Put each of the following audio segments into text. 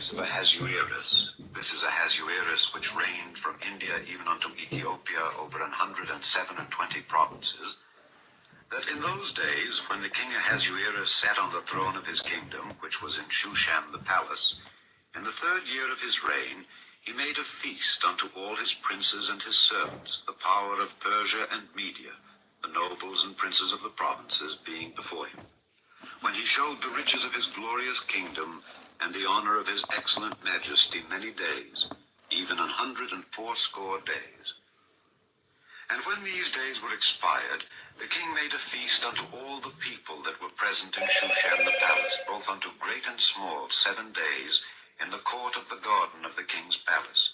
days of Ahasuerus. This is Ahasuerus which reigned from India even unto Ethiopia over 127 provinces, that in those days when the king Ahasuerus sat on the throne of his kingdom, which was in Shushan the palace, in the 3rd year of his reign, he made a feast unto all his princes and his servants, the power of Persia and Media, the nobles and princes of the provinces being before him, when he showed the riches of his glorious kingdom, and the honor of his excellent majesty many days, even 180 days. And when these days were expired, the king made a feast unto all the people that were present in Shushan the palace, both unto great and small, 7 days, in the court of the garden of the king's palace,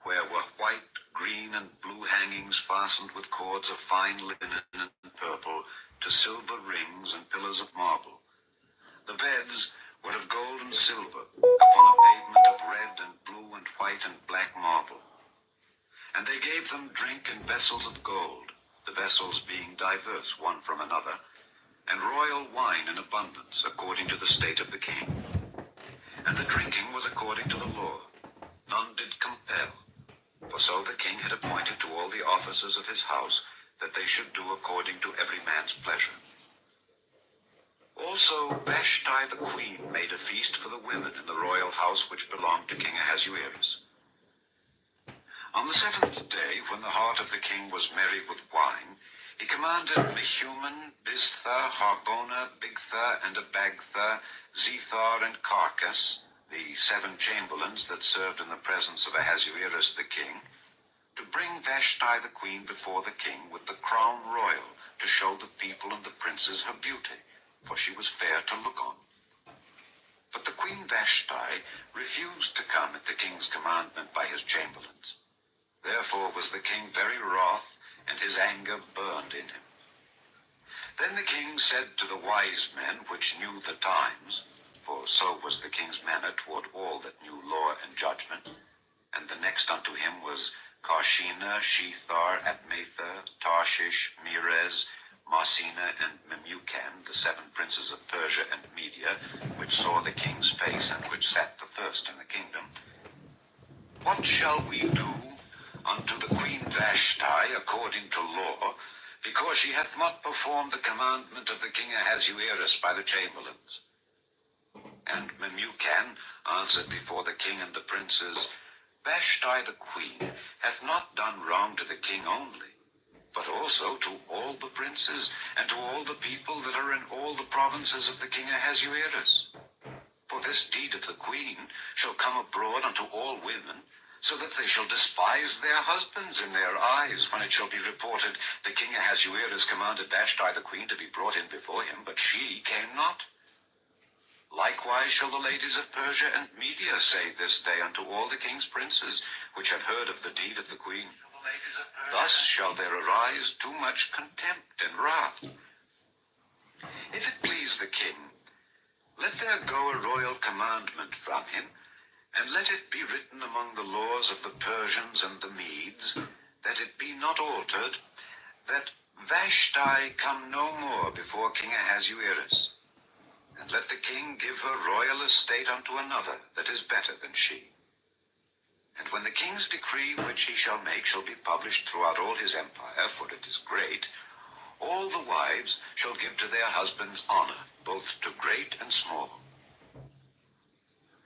where were white, green, and blue hangings fastened with cords of fine linen and purple, to silver rings and pillars of marble. The beds were of gold and silver, upon a pavement of red and blue and white and black marble. And they gave them drink in vessels of gold, the vessels being diverse one from another, and royal wine in abundance, according to the state of the king. And the drinking was according to the law. None did compel. For so the king had appointed to all the officers of his house, that they should do according to every man's pleasure. Also Vashti the queen made a feast for the women in the royal house which belonged to King Ahasuerus. On the 7th day, when the heart of the king was merry with wine, he commanded Mehuman, Biztha, Harbona, Bigtha, and Abagtha, Zethar, and Carcas, the 7 chamberlains that served in the presence of Ahasuerus the king, to bring Vashti the queen before the king with the crown royal, to show the people and the princes her beauty, for she was fair to look on. But the queen Vashti refused to come at the king's commandment by his chamberlains. Therefore was the king very wroth, and his anger burned in him. Then the king said to the wise men which knew the times, for so was the king's manner toward all that knew law and judgment, and the next unto him was Karshena, Shethar, Admatha, Tarshish, Meres, Marsena, and Memucan, the 7 princes of Persia and Media, which saw the king's face, and which sat the first in the kingdom. What shall we do unto the queen Vashti according to law, because she hath not performed the commandment of the king Ahasuerus by the chamberlains? And Memucan answered before the king and the princes, Vashti the queen hath not done wrong to the king only, but also to all the princes, and to all the people that are in all the provinces of the king Ahasuerus. For this deed of the queen shall come abroad unto all women, so that they shall despise their husbands in their eyes, when it shall be reported, the king Ahasuerus commanded Vashti the queen to be brought in before him, but she came not. Likewise shall the ladies of Persia and Media say this day unto all the king's princes, which have heard of the deed of the queen. Thus shall there arise too much contempt and wrath. If it please the king, let there go a royal commandment from him, and let it be written among the laws of the Persians and the Medes, that it be not altered, that Vashti come no more before King Ahasuerus. And let the king give her royal estate unto another that is better than she. And when the king's decree which he shall make shall be published throughout all his empire, for it is great, all the wives shall give to their husbands honor, both to great and small.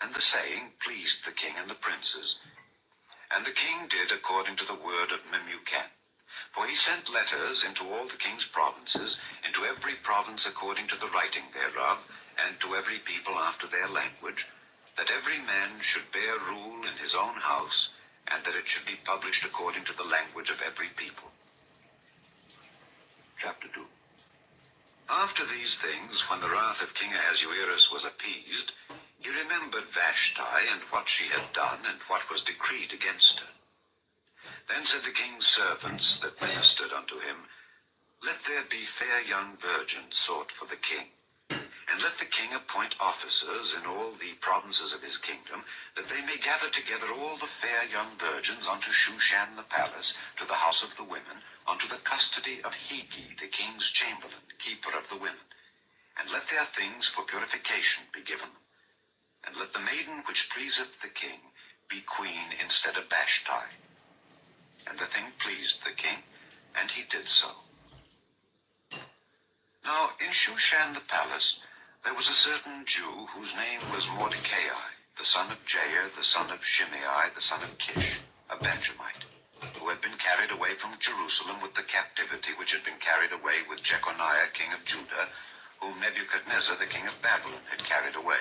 And the saying pleased the king and the princes. And the king did according to the word of Memucan. For he sent letters into all the king's provinces, into every province according to the writing thereof, and to every people after their language, that every man should bear rule in his own house, and that it should be published according to the language of every people. Chapter 2. After these things, when the wrath of King Ahasuerus was appeased, he remembered Vashti, and what she had done, and what was decreed against her. Then said the king's servants that ministered unto him, Let there be fair young virgins sought for the king, and let the king appoint officers in all the provinces of his kingdom, that they may gather together all the fair young virgins unto Shushan the palace, to the house of the women, unto the custody of Hegi the king's chamberlain, keeper of the women, and let their things for purification be given them. and let the maiden which pleaseth the king be queen instead of Vashti. And the thing pleased the king, and he did so. Now in Shushan the palace there was a certain Jew whose name was Mordecai, the son of Jair, the son of Shimei, the son of Kish, a Benjamite, who had been carried away from Jerusalem with the captivity which had been carried away with Jeconiah king of Judah, whom Nebuchadnezzar the king of Babylon had carried away.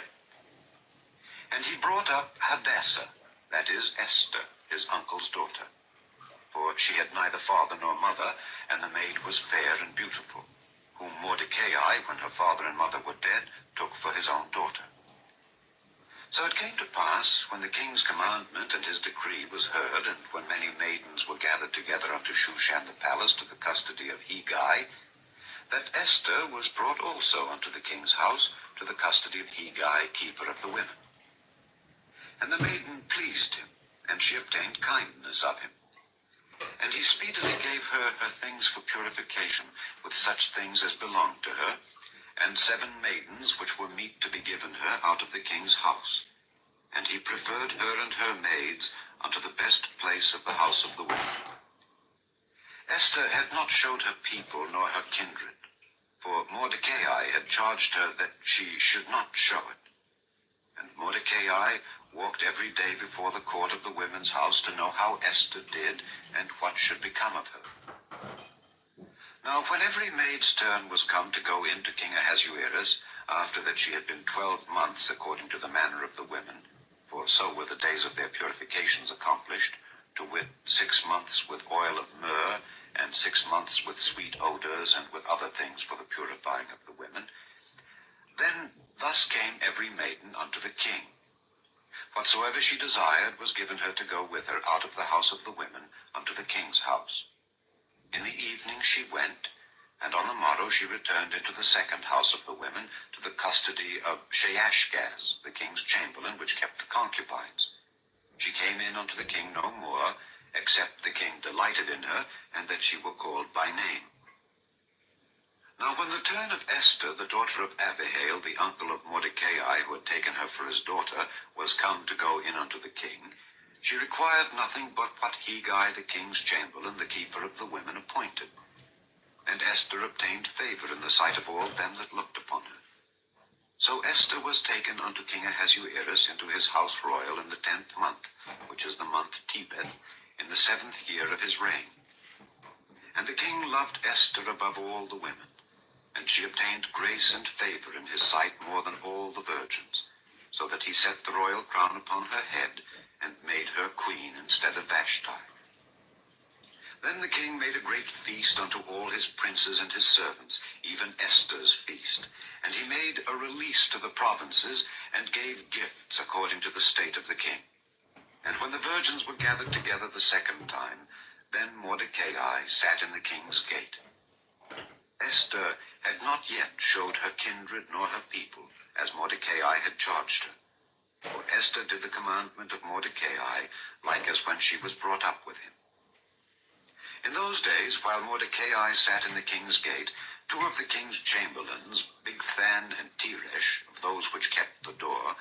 And he brought up Hadassah, that is Esther, his uncle's daughter. For she had neither father nor mother, and the maid was fair and beautiful, whom Mordecai, when her father and mother were dead, took for his own daughter. So it came to pass, when the king's commandment and his decree was heard, and when many maidens were gathered together unto Shushan the palace to the custody of Hegai, that Esther was brought also unto the king's house to the custody of Hegai, keeper of the women. And the maiden pleased him, and she obtained kindness of him. And he speedily gave her her things for purification, with such things as belonged to her, and 7 maidens which were meet to be given her out of the king's house. And he preferred her and her maids unto the best place of the house of the women. Esther had not showed her people nor her kindred, for Mordecai had charged her that she should not show it. And Mordecai walked every day before the court of the women's house to know how Esther did, and what should become of her. Now when every maid's turn was come to go in to King Ahasuerus, after that she had been 12 months according to the manner of the women, for so were the days of their purifications accomplished, to wit 6 months with oil of myrrh, and 6 months with sweet odors, and with other things for the purifying of the women, then thus came every maiden unto the king. Whatsoever she desired was given her to go with her out of the house of the women unto the king's house. In the evening she went, and on the morrow she returned into the second house of the women to the custody of Sheashgaz, the king's chamberlain, which kept the concubines. She came in unto the king no more, except the king delighted in her, and that she were called by name. Now when the turn of Esther, the daughter of Abihail, the uncle of Mordecai, who had taken her for his daughter, was come to go in unto the king, she required nothing but what Hegai, the king's chamberlain, the keeper of the women, appointed. And Esther obtained favor in the sight of all them that looked upon her. So Esther was taken unto King Ahasuerus into his house royal in the 10th month, which is the month Tebeth, in the 7th year of his reign. And the king loved Esther above all the women, and she obtained grace and favor in his sight more than all the virgins, so that he set the royal crown upon her head, and made her queen instead of Vashti. Then the king made a great feast unto all his princes and his servants, even Esther's feast. And he made a release to the provinces, and gave gifts according to the state of the king. And when the virgins were gathered together the second time, then Mordecai sat in the king's gate. Esther had not yet showed her kindred nor her people, as Mordecai had charged her. For Esther did the commandment of Mordecai, like as when she was brought up with him. In those days, while Mordecai sat in the king's gate, 2 of the king's chamberlains, Bigthan and Teresh, of those which kept the door,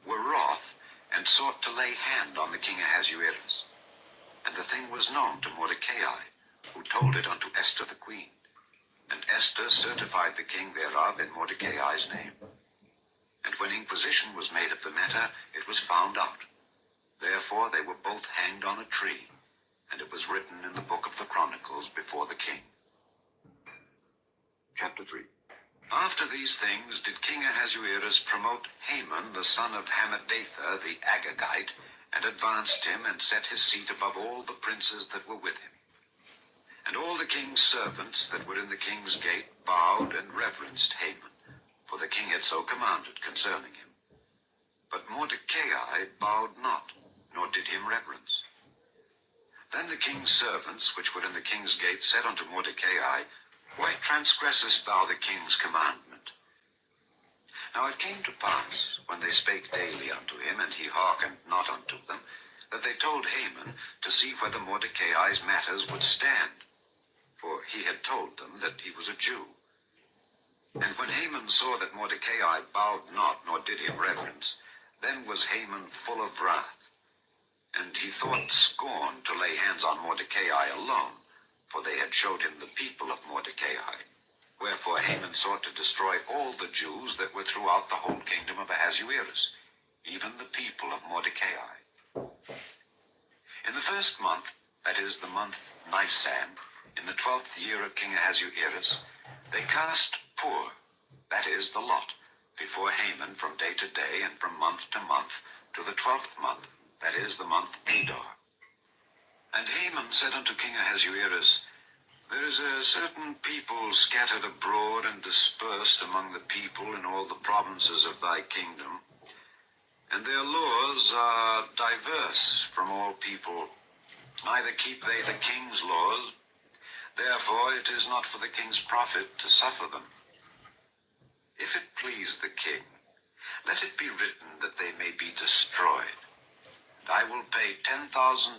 were wroth, and sought to lay hand on the king Ahasuerus. And the thing was known to Mordecai, who told it unto Esther the queen. And Esther certified the king thereof in Mordecai's name. And when inquisition was made of the matter, it was found out. Therefore they were both hanged on a tree, and it was written in the book of the Chronicles before the king. Chapter 3. After these things did King Ahasuerus promote Haman the son of Hammedatha the Agagite, and advanced him, and set his seat above all the princes that were with him. And all the king's servants that were in the king's gate bowed and reverenced Haman, for the king had so commanded concerning him. But Mordecai bowed not, nor did him reverence. Then the king's servants, which were in the king's gate, said unto Mordecai, Why transgressest thou the king's commandment? Now it came to pass, when they spake daily unto him, and he hearkened not unto them, that they told Haman to see whether Mordecai's matters would stand, for he had told them that he was a Jew. And when Haman saw that Mordecai bowed not, nor did him reverence, Then was Haman full of wrath, and he thought scorn to lay hands on Mordecai alone, for they had showed him the people of Mordecai. Wherefore Haman sought to destroy all the Jews that were throughout the whole kingdom of Ahasuerus, even the people of Mordecai. In the first month, that is the month Nisan, in the 12th year of King Ahasuerus, they cast Pur, that is the lot, before Haman from day to day and from month to month, to the 12th month, that is the month Adar. And Haman said unto King Ahasuerus, There is a certain people scattered abroad and dispersed among the people in all the provinces of thy kingdom, and their laws are diverse from all people, neither keep they the king's laws. Therefore it is not for the king's profit to suffer them. If it please the king, let it be written that they may be destroyed. I will pay 10,000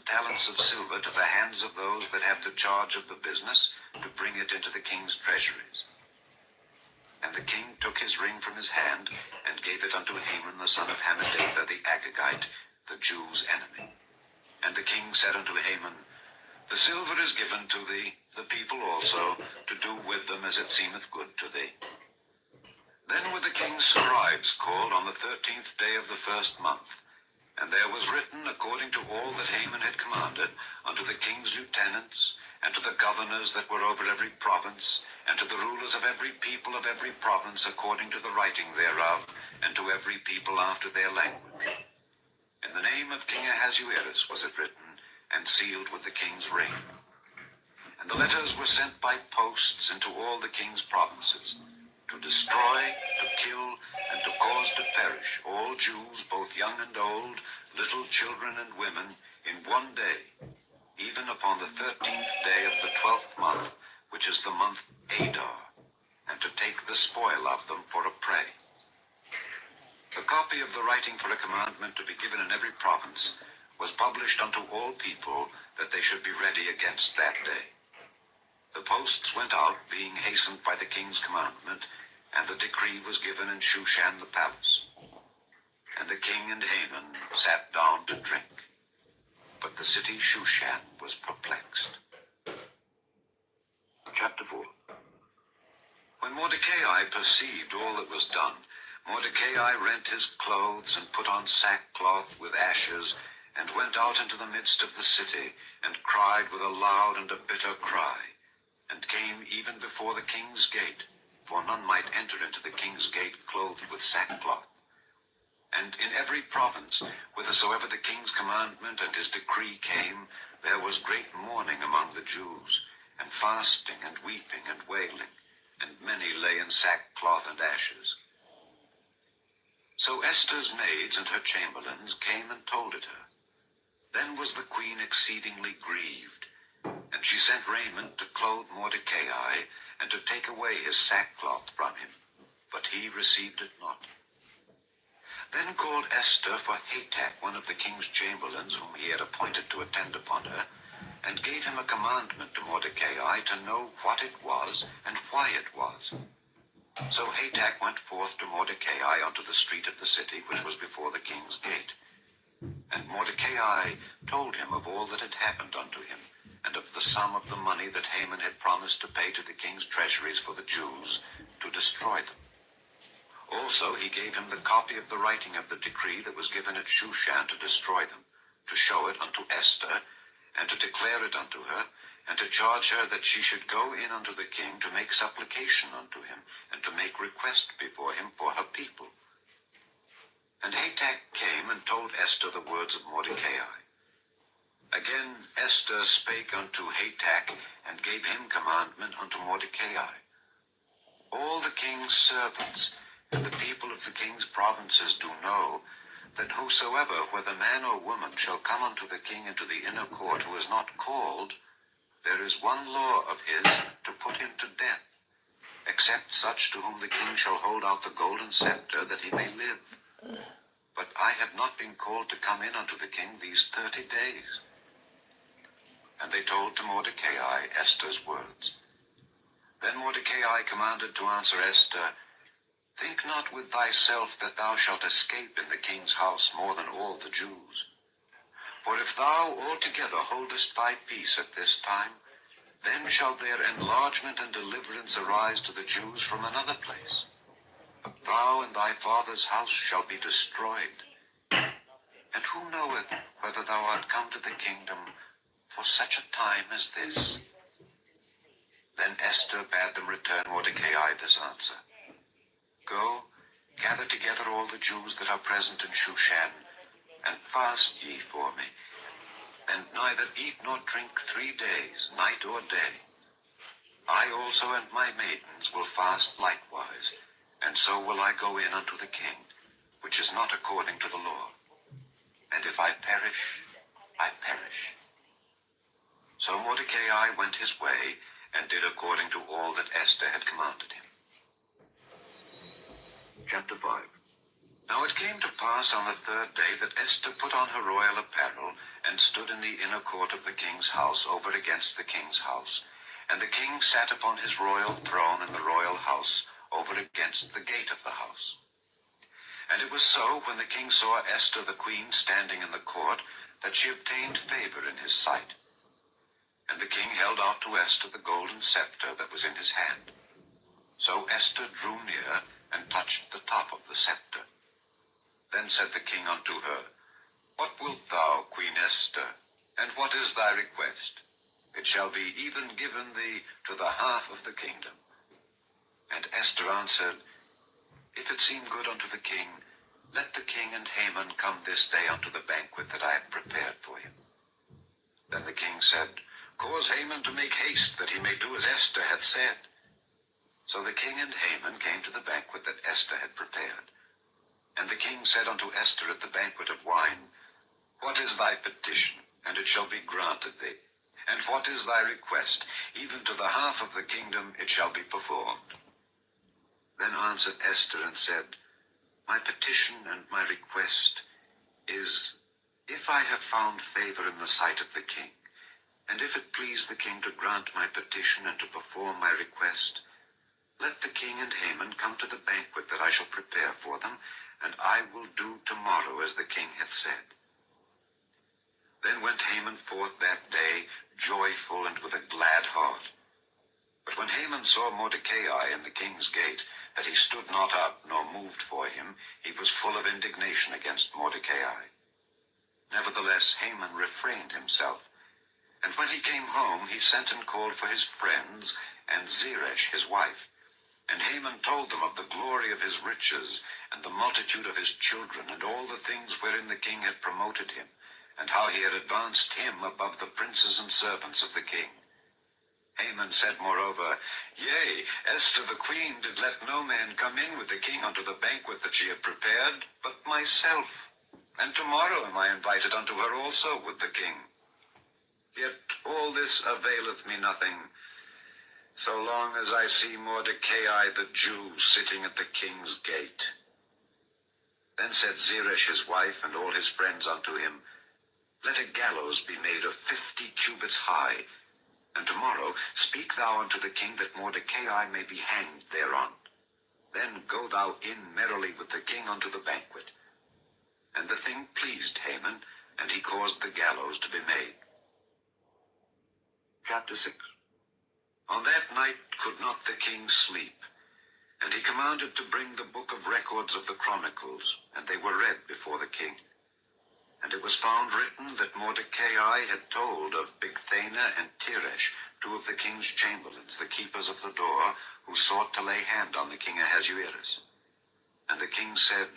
talents of silver to the hands of those that have the charge of the business, to bring it into the king's treasuries. And the king took his ring from his hand, and gave it unto Haman the son of Hammedatha the Agagite, the Jews' enemy. And the king said unto Haman, The silver is given to thee, the people also, to do with them as it seemeth good to thee. Then were the king's scribes called on the 13th day of the first month, and there was written according to all that Haman had commanded, unto the king's lieutenants, and to the governors that were over every province, and to the rulers of every people of every province according to the writing thereof, and to every people after their language. In the name of King Ahasuerus was it written, and sealed with the king's ring. And the letters were sent by posts into all the king's provinces, to destroy, to kill, and to cause to perish all Jews, both young and old, little children and women, in one day, even upon the 13th day of the 12th month, which is the month Adar, and to take the spoil of them for a prey. A copy of the writing for a commandment to be given in every province was published unto all people, that they should be ready against that day. The posts went out, being hastened by the king's commandment, and the decree was given in Shushan the palace. And the king and Haman sat down to drink. But the city Shushan was perplexed. Chapter 4. When Mordecai perceived all that was done, Mordecai rent his clothes, and put on sackcloth with ashes, and went out into the midst of the city, and cried with a loud and a bitter cry, and came even before the king's gate, for none might enter into the king's gate clothed with sackcloth. And in every province, whithersoever the king's commandment and his decree came, there was great mourning among the Jews, and fasting, and weeping, and wailing, and many lay in sackcloth and ashes. So Esther's maids and her chamberlains came and told it her. Then was the queen exceedingly grieved, and she sent raiment to clothe Mordecai, and to take away his sackcloth from him, but he received it not. Then called Esther for Hatach, one of the king's chamberlains, whom he had appointed to attend upon her, and gave him a commandment to Mordecai to know what it was, and why it was. So Hatach went forth to Mordecai unto the street of the city, which was before the king's gate. And Mordecai told him of all that had happened unto him, and of the sum of the money that Haman had promised to pay to the king's treasuries for the Jews, to destroy them. Also he gave him the copy of the writing of the decree that was given at Shushan to destroy them, to show it unto Esther, and to declare it unto her, and to charge her that she should go in unto the king to make supplication unto him, and to make request before him for her people. And Hatach came and told Esther the words of Mordecai. Again Esther spake unto Hatach, and gave him commandment unto Mordecai. All the king's servants and the people of the king's provinces do know, that whosoever, whether man or woman, shall come unto the king into the inner court, who is not called, there is one law of his, to put him to death, except such to whom the king shall hold out the golden scepter, that he may live. But I have not been called to come in unto the king these 30 days. And they told to Mordecai Esther's words. Then Mordecai commanded to answer Esther, Think not with thyself that thou shalt escape in the king's house more than all the Jews. For if thou altogether holdest thy peace at this time, then shall their enlargement and deliverance arise to the Jews from another place. But thou and thy father's house shall be destroyed. And who knoweth whether thou art come to the kingdom for such a time as this? Then Esther bade them return Mordecai this answer. Go, gather together all the Jews that are present in Shushan, and fast ye for me, and neither eat nor drink 3 days, night or day. I also and my maidens will fast likewise, and so will I go in unto the king, which is not according to the law. And if I perish, I perish. So Mordecai went his way, and did according to all that Esther had commanded him. Chapter 5. Now it came to pass on the 3rd day that Esther put on her royal apparel, and stood in the inner court of the king's house over against the king's house. And the king sat upon his royal throne in the royal house, over against the gate of the house. And it was so, when the king saw Esther the queen standing in the court, that she obtained favor in his sight. And the king held out to Esther the golden scepter that was in his hand. So Esther drew near, and touched the top of the scepter. Then said the king unto her, What wilt thou, Queen Esther, and what is thy request? It shall be even given thee to the half of the kingdom. And Esther answered, If it seem good unto the king, let the king and Haman come this day unto the banquet that I have prepared for him. Then the king said, Cause Haman to make haste, that he may do as Esther hath said. So the king and Haman came to the banquet that Esther had prepared. And the king said unto Esther at the banquet of wine, What is thy petition? And it shall be granted thee. And what is thy request? Even to the half of the kingdom it shall be performed. Then answered Esther and said, My petition and my request is, if I have found favor in the sight of the king, and if it please the king to grant my petition and to perform my request, let the king and Haman come to the banquet that I shall prepare for them, and I will do tomorrow as the king hath said. Then went Haman forth that day, joyful and with a glad heart. But when Haman saw Mordecai in the king's gate, that he stood not up nor moved for him, he was full of indignation against Mordecai. Nevertheless Haman refrained himself. And when he came home, he sent and called for his friends, and Zeresh his wife. And Haman told them of the glory of his riches, and the multitude of his children, and all the things wherein the king had promoted him, and how he had advanced him above the princes and servants of the king. Haman said moreover, Yea, Esther the queen did let no man come in with the king unto the banquet that she had prepared, but myself. And tomorrow am I invited unto her also with the king. Yet all this availeth me nothing, so long as I see Mordecai the Jew sitting at the king's gate. Then said Zeresh his wife and all his friends unto him, Let a gallows be made of 50 cubits high, and tomorrow speak thou unto the king that Mordecai may be hanged thereon. Then go thou in merrily with the king unto the banquet. And the thing pleased Haman, and he caused the gallows to be made. Chapter 6. On that night could not the king sleep, and he commanded to bring the book of records of the chronicles, and they were read before the king. And it was found written that Mordecai had told of Bigthana and Teresh, 2 of the king's chamberlains, the keepers of the door, who sought to lay hand on the king Ahasuerus. And the king said,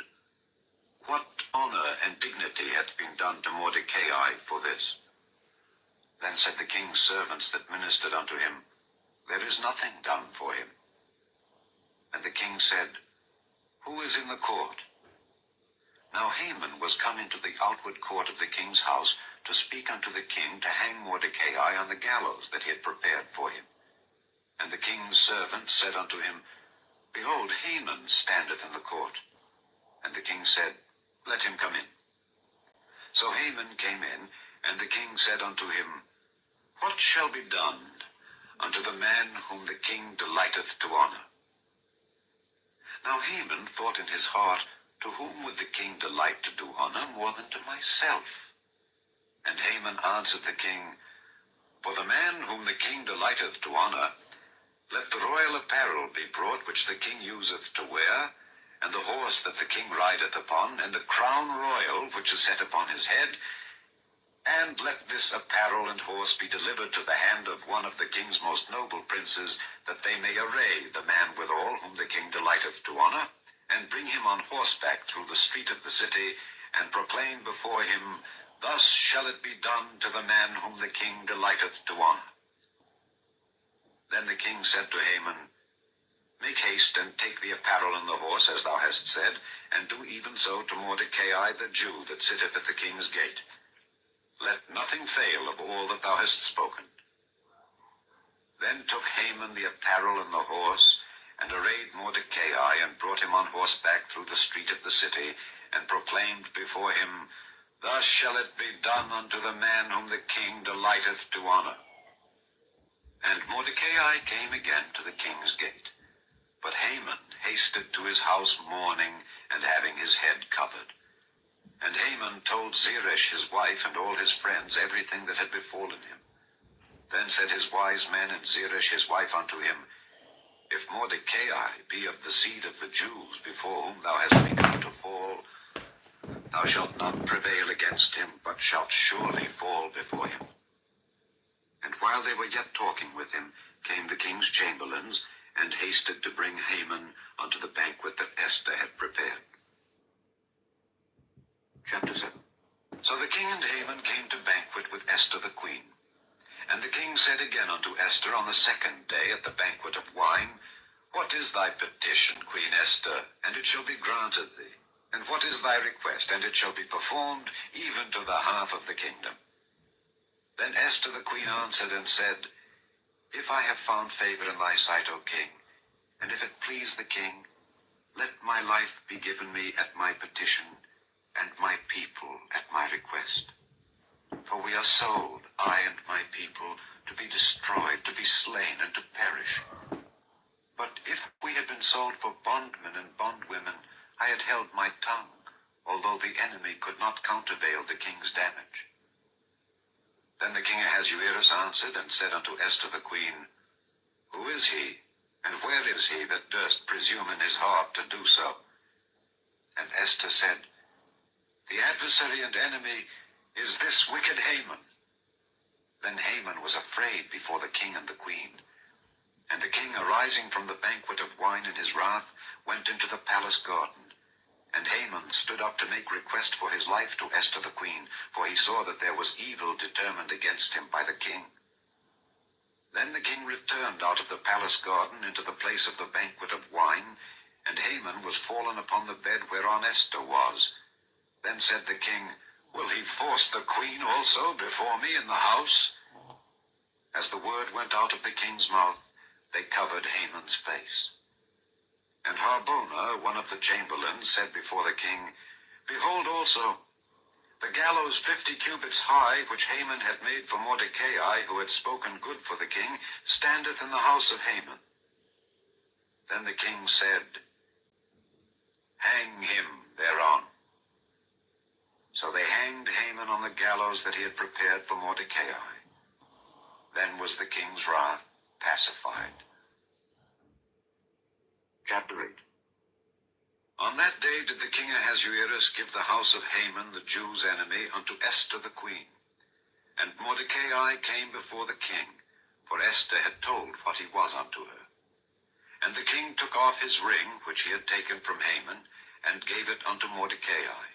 What honor and dignity hath been done to Mordecai for this? Then said the king's servants that ministered unto him, There is nothing done for him. And the king said, Who is in the court? Now Haman was come into the outward court of the king's house to speak unto the king to hang Mordecai on the gallows that he had prepared for him. And the king's servant said unto him, Behold, Haman standeth in the court. And the king said, Let him come in. So Haman came in, and the king said unto him, What shall be done unto the man whom the king delighteth to honor? Now Haman thought in his heart, To whom would the king delight to do honor more than to myself? And Haman answered the king, For the man whom the king delighteth to honor, let the royal apparel be brought which the king useth to wear, and the horse that the king rideth upon, and the crown royal which is set upon his head, and let this apparel and horse be delivered to the hand of one of the king's most noble princes, that they may array the man withal whom the king delighteth to honor, and bring him on horseback through the street of the city, and proclaim before him, Thus shall it be done to the man whom the king delighteth to honor. Then the king said to Haman, Make haste, and take the apparel and the horse, as thou hast said, and do even so to Mordecai the Jew that sitteth at the king's gate. Let nothing fail of all that thou hast spoken. Then took Haman the apparel and the horse, and arrayed Mordecai, and brought him on horseback through the street of the city, and proclaimed before him, Thus shall it be done unto the man whom the king delighteth to honor. And Mordecai came again to the king's gate. But Haman hasted to his house mourning, and having his head covered. And Haman told Zeresh his wife and all his friends everything that had befallen him. Then said his wise men and Zeresh his wife unto him, If Mordecai be of the seed of the Jews, before whom thou hast begun to fall, thou shalt not prevail against him, but shalt surely fall before him. And while they were yet talking with him, came the king's chamberlains, and hasted to bring Haman unto the banquet that Esther had prepared. Chapter 7. So the king and Haman came to banquet with Esther the queen. And the king said again unto Esther on the second day at the banquet of wine, What is thy petition, Queen Esther? And it shall be granted thee. And what is thy request? And it shall be performed even to the half of the kingdom. Then Esther the queen answered and said, If I have found favor in thy sight, O king, and if it please the king, let my life be given me at my petition, and my people at my request. For we are sold, I and my people, to be destroyed, to be slain, and to perish. But if we had been sold for bondmen and bondwomen, I had held my tongue, although the enemy could not countervail the king's damage. Then the king Ahasuerus answered and said unto Esther the queen, Who is he, and where is he that durst presume in his heart to do so? And Esther said, The adversary and enemy is this wicked Haman. Then Haman was afraid before the king and the queen. And the king, arising from the banquet of wine in his wrath, went into the palace garden. And Haman stood up to make request for his life to Esther the queen, for he saw that there was evil determined against him by the king. Then the king returned out of the palace garden into the place of the banquet of wine, and Haman was fallen upon the bed whereon Esther was. Then said the king, Will he force the queen also before me in the house? As the word went out of the king's mouth, they covered Haman's face. And Harbona, one of the chamberlains, said before the king, Behold also, the gallows 50 cubits high, which Haman had made for Mordecai, who had spoken good for the king, standeth in the house of Haman. Then the king said, Hang him thereon. So they hanged Haman on the gallows that he had prepared for Mordecai. Then was the king's wrath pacified. Chapter 8. On that day did the king Ahasuerus give the house of Haman, the Jews' enemy, unto Esther the queen. And Mordecai came before the king, for Esther had told what he was unto her. And the king took off his ring, which he had taken from Haman, and gave it unto Mordecai.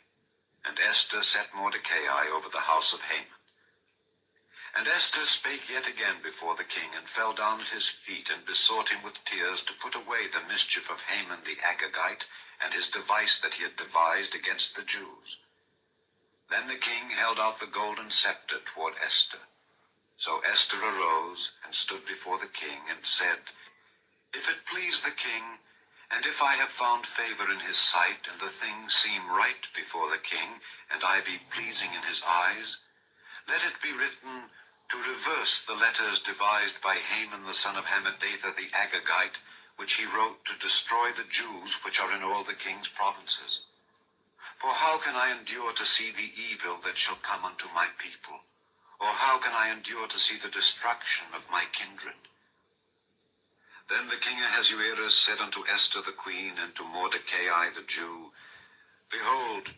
And Esther set Mordecai over the house of Haman. And Esther spake yet again before the king, and fell down at his feet, and besought him with tears to put away the mischief of Haman the Agagite, and his device that he had devised against the Jews. Then the king held out the golden scepter toward Esther. So Esther arose, and stood before the king, and said, If it please the king, and if I have found favor in his sight, and the thing seem right before the king, and I be pleasing in his eyes, let it be written, to reverse the letters devised by Haman the son of Hammedatha the Agagite, which he wrote to destroy the Jews which are in all the king's provinces. For how can I endure to see the evil that shall come unto my people? Or how can I endure to see the destruction of my kindred? Then the king Ahasuerus said unto Esther the queen, and to Mordecai the Jew, Behold,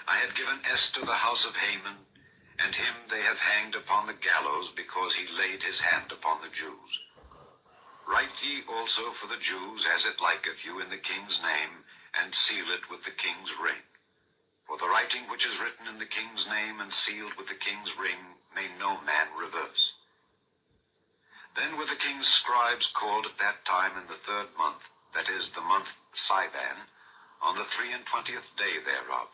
I have given Esther the house of Haman, and him they have hanged upon the gallows, because he laid his hand upon the Jews. Write ye also for the Jews as it liketh you in the king's name, and seal it with the king's ring. For the writing which is written in the king's name and sealed with the king's ring may no man reverse. Then were the king's scribes called at that time in the 3rd month, that is, the month Sivan, on the 23rd day thereof.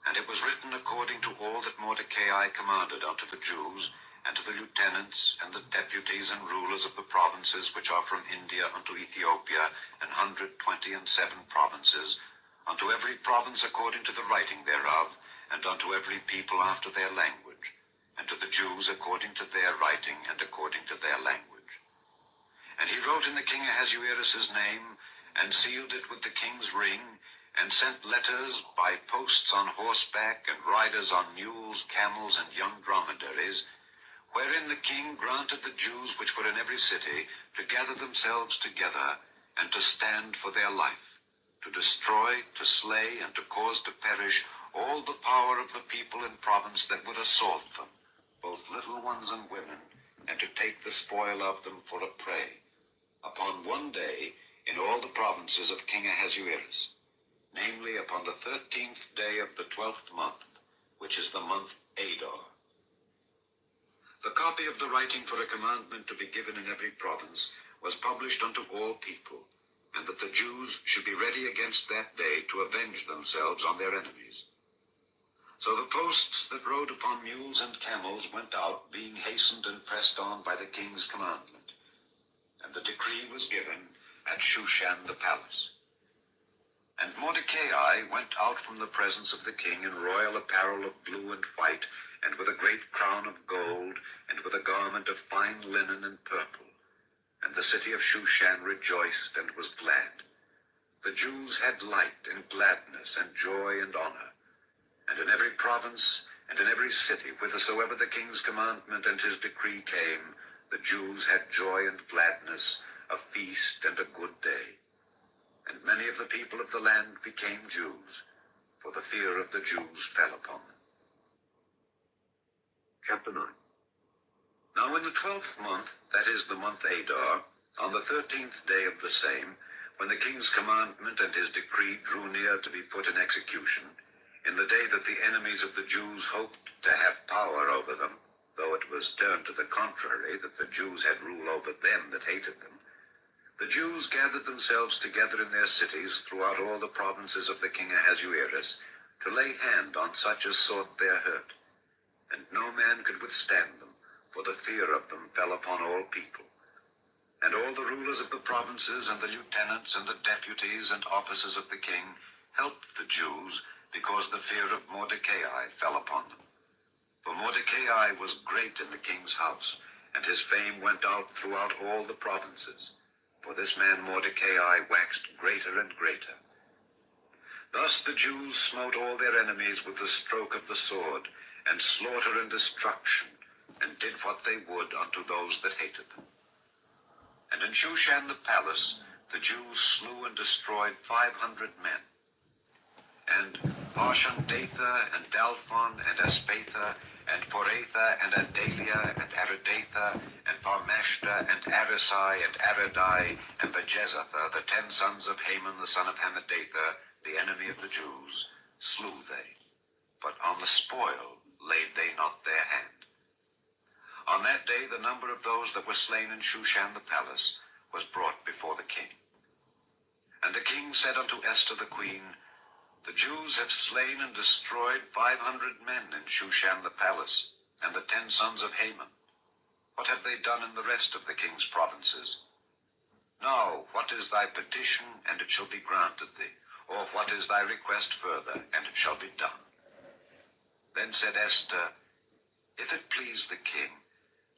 And it was written according to all that Mordecai commanded unto the Jews, and to the lieutenants, and the deputies and rulers of the provinces which are from India unto Ethiopia, 127 provinces, unto every province according to the writing thereof, and unto every people after their language, and to the Jews according to their writing, and according to their language. And he wrote in the king Ahasuerus' name, and sealed it with the king's ring, and sent letters by posts on horseback, and riders on mules, camels, and young dromedaries, wherein the king granted the Jews which were in every city to gather themselves together, and to stand for their life, to destroy, to slay, and to cause to perish all the power of the people in province that would assault them, both little ones and women, and to take the spoil of them for a prey, upon one day in all the provinces of King Ahasuerus, namely upon the 13th day of the 12th month, which is the month Adar. The copy of the writing for a commandment to be given in every province was published unto all people, and that the Jews should be ready against that day to avenge themselves on their enemies. So the posts that rode upon mules and camels went out, being hastened and pressed on by the king's commandment. And the decree was given at Shushan the palace. And Mordecai went out from the presence of the king in royal apparel of blue and white, and with a great crown of gold, and with a garment of fine linen and purple. And the city of Shushan rejoiced and was glad. The Jews had light and gladness and joy and honor. And in every province and in every city, whithersoever the king's commandment and his decree came, the Jews had joy and gladness, a feast and a good day. And many of the people of the land became Jews, for the fear of the Jews fell upon them. Chapter 9. Now in the 12th month, that is the month Adar, on the 13th day of the same, when the king's commandment and his decree drew near to be put in execution, in the day that the enemies of the Jews hoped to have power over them, though it was turned to the contrary, that the Jews had rule over them that hated them, the Jews gathered themselves together in their cities throughout all the provinces of the king Ahasuerus, to lay hand on such as sought their hurt. And no man could withstand them, for the fear of them fell upon all people. And all the rulers of the provinces, and the lieutenants, and the deputies, and officers of the king helped the Jews, because the fear of Mordecai fell upon them. For Mordecai was great in the king's house, and his fame went out throughout all the provinces. For this man Mordecai waxed greater and greater. Thus the Jews smote all their enemies with the stroke of the sword, and slaughter and destruction, and did what they would unto those that hated them. And in Shushan the palace the Jews slew and destroyed 500 men. And Parshandatha, and Dalphon, and Aspatha, and Poratha, and Adalia, and Aridatha, and Parmashta, and Arisai, and Aradai, and Bajezatha, the 10 sons of Haman the son of Hammedatha, the enemy of the Jews, slew they. But on the spoil laid they not their hand. On that day the number of those that were slain in Shushan the palace was brought before the king. And the king said unto Esther the queen, The Jews have slain and destroyed 500 men in Shushan the palace, and the 10 sons of Haman. What have they done in the rest of the king's provinces? Now, what is thy petition, and it shall be granted thee? Or what is thy request further, and it shall be done? Then said Esther, If it please the king,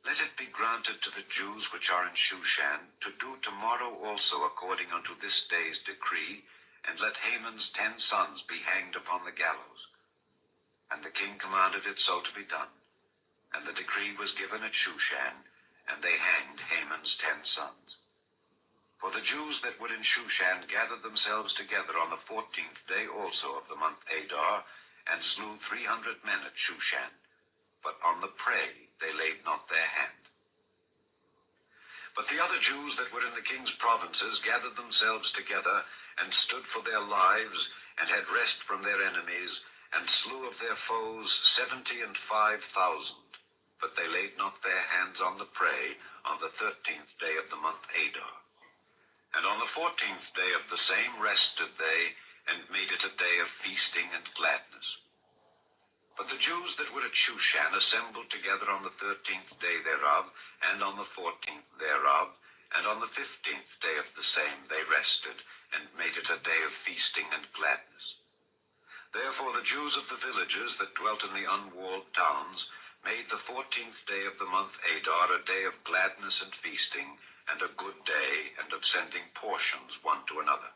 Let it be granted to the Jews which are in Shushan to do tomorrow also according unto this day's decree, and let Haman's 10 sons be hanged upon the gallows. And the king commanded it so to be done. And the decree was given at Shushan, and they hanged Haman's 10 sons. For the Jews that were in Shushan gathered themselves together on the 14th day also of the month Adar, and slew 300 men at Shushan. But on the prey they laid not their hand. But the other Jews that were in the king's provinces gathered themselves together, and stood for their lives, and had rest from their enemies, and slew of their foes 75,000. But they laid not their hands on the prey on the 13th day of the month Adar. And on the 14th day of the same rested they, and made it a day of feasting and gladness. But the Jews that were at Shushan assembled together on the 13th day thereof, and on the 14th thereof, and on the 15th day of the same they rested, and made it a day of feasting and gladness. Therefore the Jews of the villages that dwelt in the unwalled towns made the 14th day of the month Adar a day of gladness and feasting, and a good day, and of sending portions one to another.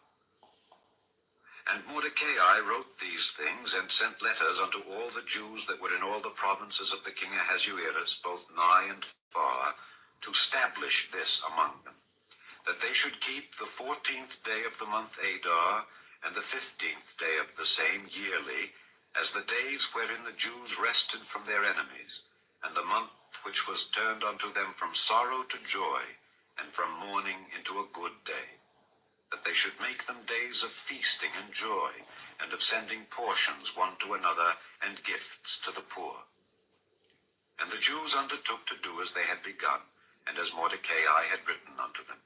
And Mordecai wrote these things, and sent letters unto all the Jews that were in all the provinces of the king Ahasuerus, both nigh and far, to establish this among them, that they should keep the 14th day of the month Adar, and the 15th day of the same yearly, as the days wherein the Jews rested from their enemies, and the month which was turned unto them from sorrow to joy, and from mourning into a good day, that they should make them days of feasting and joy, and of sending portions one to another, and gifts to the poor. And the Jews undertook to do as they had begun, and as Mordecai had written unto them.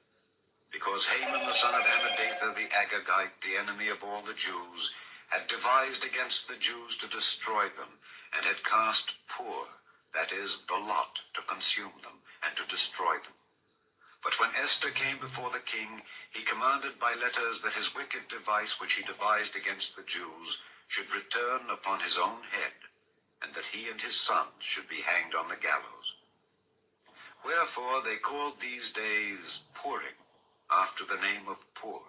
Because Haman the son of Hammedatha the Agagite, the enemy of all the Jews, had devised against the Jews to destroy them, and had cast poor, that is, the lot, to consume them, and to destroy them. But when Esther came before the king, he commanded by letters that his wicked device which he devised against the Jews should return upon his own head, and that he and his sons should be hanged on the gallows. Wherefore they called these days Purim, after the name of Pur.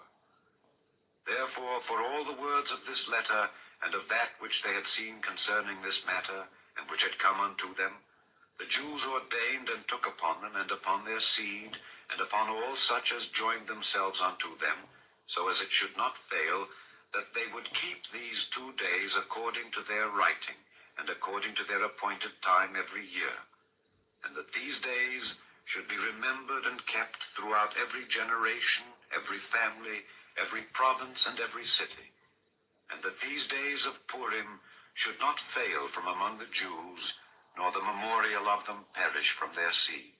Therefore, for all the words of this letter, and of that which they had seen concerning this matter, and which had come unto them, the Jews ordained and took upon them, and upon their seed, and upon all such as joined themselves unto them, so as it should not fail, that they would keep these 2 days according to their writing, and according to their appointed time every year, and that these days should be remembered and kept throughout every generation, every family, every province, and every city, and that these days of Purim should not fail from among the Jews, nor the memorial of them perish from their seed.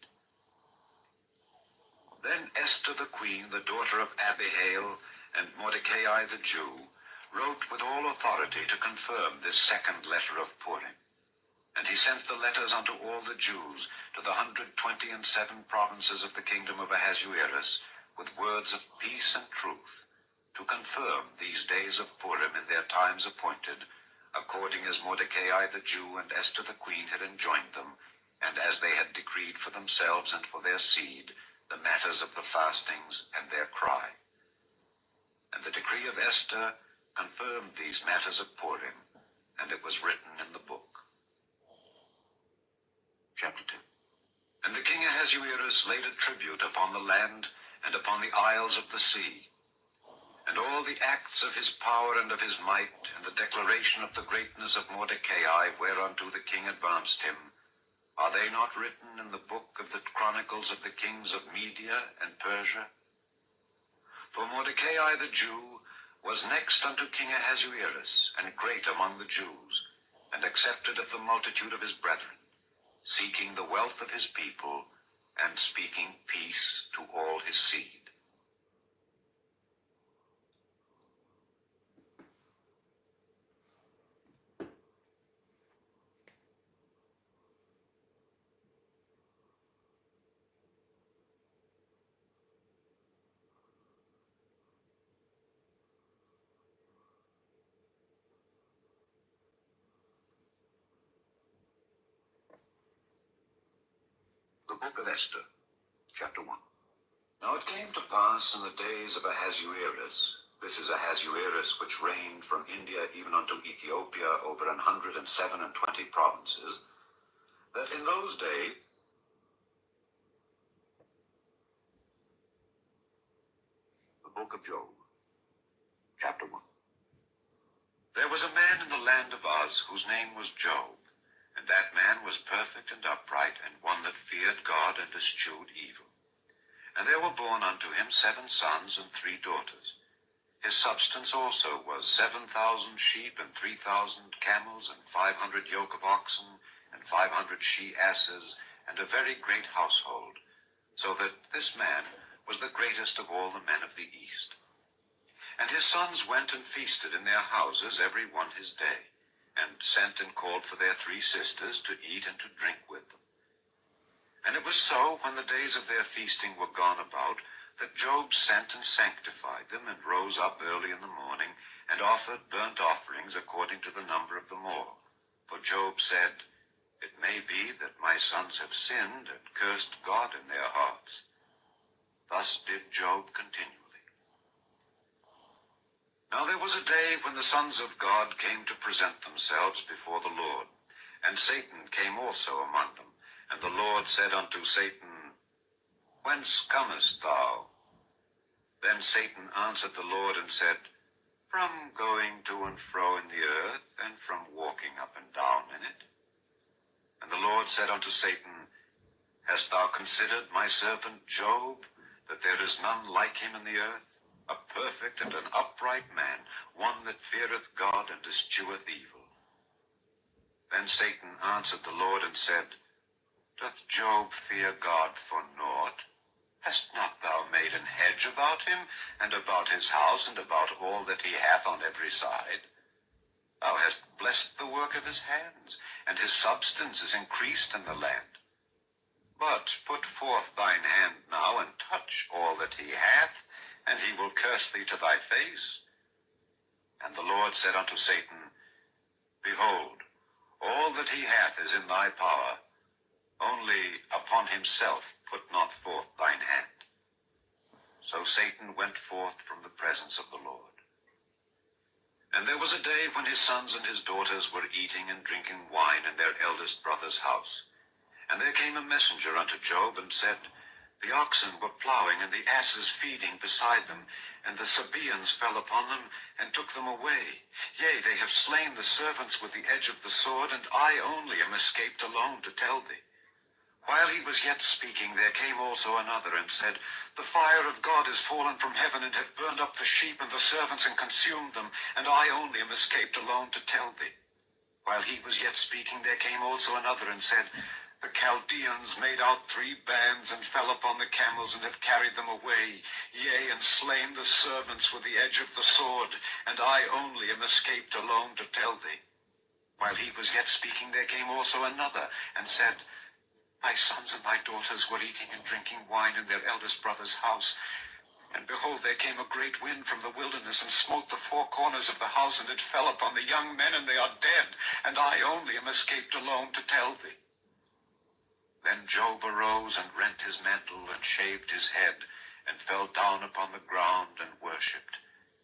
Then Esther the queen, the daughter of Abihail, and Mordecai the Jew, wrote with all authority to confirm this second letter of Purim. And he sent the letters unto all the Jews to the 127 provinces of the kingdom of Ahasuerus, with words of peace and truth, to confirm these days of Purim in their times appointed, according as Mordecai the Jew and Esther the queen had enjoined them, and as they had decreed for themselves and for their seed the matters of the fastings and their cry. And the decree of Esther confirmed these matters of Purim, and it was written in the book. Chapter 2. And the king Ahasuerus laid a tribute upon the land and upon the isles of the sea, and all the acts of his power and of his might, and the declaration of the greatness of Mordecai, whereunto the king advanced him, are they not written in the book of the chronicles of the kings of Media and Persia? For Mordecai the Jew was next unto King Ahasuerus, and great among the Jews, and accepted of the multitude of his brethren, seeking the wealth of his people, and speaking peace to all his seed. book of Esther, chapter 1. Now it came to pass in the days of Ahasuerus, this is Ahasuerus which reigned from India even unto Ethiopia over 127 provinces, that in those days the book of Job, chapter 1. There was a man in the land of Uz whose name was Job, and that man was perfect and upright, and one that feared God and eschewed evil. And there were born unto him 7 sons and 3 daughters. His substance also was 7,000 sheep and 3,000 camels and 500 yoke of oxen and 500 she-asses and a very great household, so that this man was the greatest of all the men of the east. And his sons went and feasted in their houses every one his day, and sent and called for their 3 sisters to eat and to drink with them. And it was so, when the days of their feasting were gone about, that Job sent and sanctified them, and rose up early in the morning, and offered burnt offerings according to the number of them all. For Job said, It may be that my sons have sinned, and cursed God in their hearts. Thus did Job continually. Now there was a day when the sons of God came to present themselves before the Lord, and Satan came also among them. And the Lord said unto Satan, Whence comest thou? Then Satan answered the Lord and said, From going to and fro in the earth, and from walking up and down in it. And the Lord said unto Satan, Hast thou considered my servant Job, that there is none like him in the earth, a perfect and an upright man, one that feareth God and escheweth evil? Then Satan answered the Lord and said, Doth Job fear God for naught? Hast not thou made an hedge about him, and about his house, and about all that he hath on every side? Thou hast blessed the work of his hands, and his substance is increased in the land. But put forth thine hand now, and touch all that he hath, and he will curse thee to thy face. And the Lord said unto Satan, Behold, all that he hath is in thy power, only upon himself put not forth thine hand. So Satan went forth from the presence of the Lord. And there was a day when his sons and his daughters were eating and drinking wine in their eldest brother's house. And there came a messenger unto Job, and said, The oxen were plowing, and the asses feeding beside them, and the Sabaeans fell upon them, and took them away. Yea, they have slain the servants with the edge of the sword, and I only am escaped alone to tell thee. While he was yet speaking, there came also another, and said, The fire of God is fallen from heaven, and hath burned up the sheep and the servants, and consumed them, and I only am escaped alone to tell thee. While he was yet speaking, there came also another, and said, The Chaldeans made out 3 bands, and fell upon the camels, and have carried them away, yea, and slain the servants with the edge of the sword, and I only am escaped alone to tell thee. While he was yet speaking, there came also another, and said, My sons and my daughters were eating and drinking wine in their eldest brother's house. And behold, there came a great wind from the wilderness, and smote the 4 corners of the house, and it fell upon the young men, and they are dead, and I only am escaped alone to tell thee. Then Job arose, and rent his mantle, and shaved his head, and fell down upon the ground, and worshipped,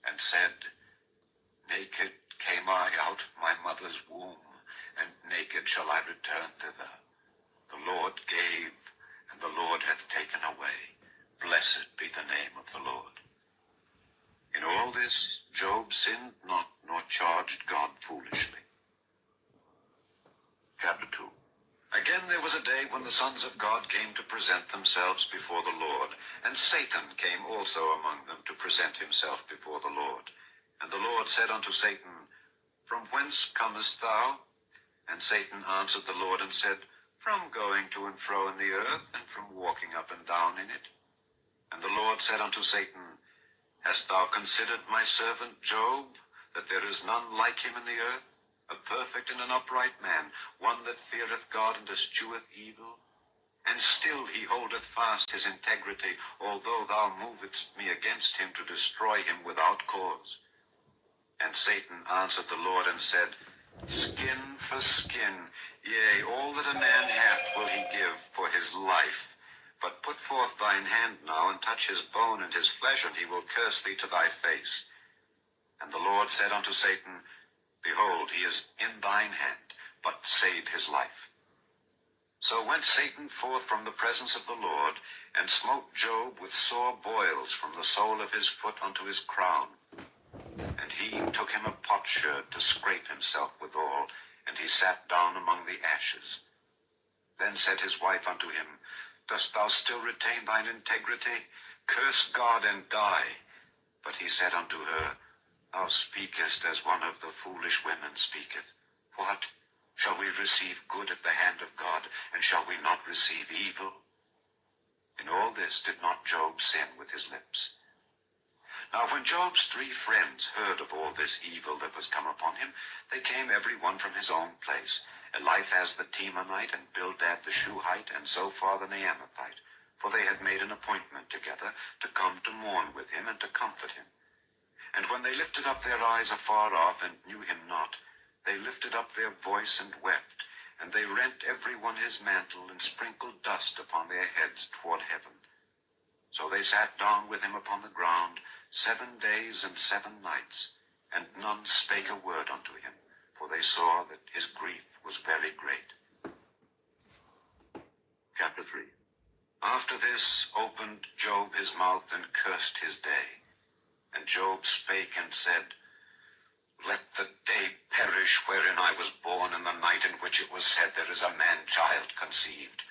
and said, Naked came I out of my mother's womb, and naked shall I return thither. The Lord gave, and the Lord hath taken away. Blessed be the name of the Lord. In all this, Job sinned not, nor charged God foolishly. Chapter 2. Again there was a day when the sons of God came to present themselves before the Lord, and Satan came also among them to present himself before the Lord. And the Lord said unto Satan, From whence comest thou? And Satan answered the Lord and said, From going to and fro in the earth, and from walking up and down in it. And the Lord said unto Satan, Hast thou considered my servant Job, that there is none like him in the earth, a perfect and an upright man, one that feareth God and escheweth evil? And still he holdeth fast his integrity, although thou movest me against him to destroy him without cause. And Satan answered the Lord and said, Skin for skin, yea, all that a man hath will he give for his life. But put forth thine hand now, and touch his bone and his flesh, and he will curse thee to thy face. And the Lord said unto Satan, Behold, he is in thine hand, but save his life. So went Satan forth from the presence of the Lord, and smote Job with sore boils from the sole of his foot unto his crown. And he took him a potsherd to scrape himself withal, and he sat down among the ashes. Then said his wife unto him, Dost thou still retain thine integrity? Curse God and die. But he said unto her, Thou speakest as one of the foolish women speaketh. What? Shall we receive good at the hand of God, and shall we not receive evil? In all this did not Job sin with his lips. Now when Job's 3 friends heard of all this evil that was come upon him, they came every one from his own place, Eliphaz the Temanite, and Bildad the Shuhite, and Zophar the Naamathite, for they had made an appointment together to come to mourn with him and to comfort him. And when they lifted up their eyes afar off and knew him not, they lifted up their voice and wept, and they rent every one his mantle, and sprinkled dust upon their heads toward heaven. So they sat down with him upon the ground 7 days and 7 nights, and none spake a word unto him, for they saw that his grief was very great. Chapter 3. After this opened Job his mouth and cursed his day. And Job spake and said, Let the day perish wherein I was born, and the night in which it was said, There is a man-child conceived.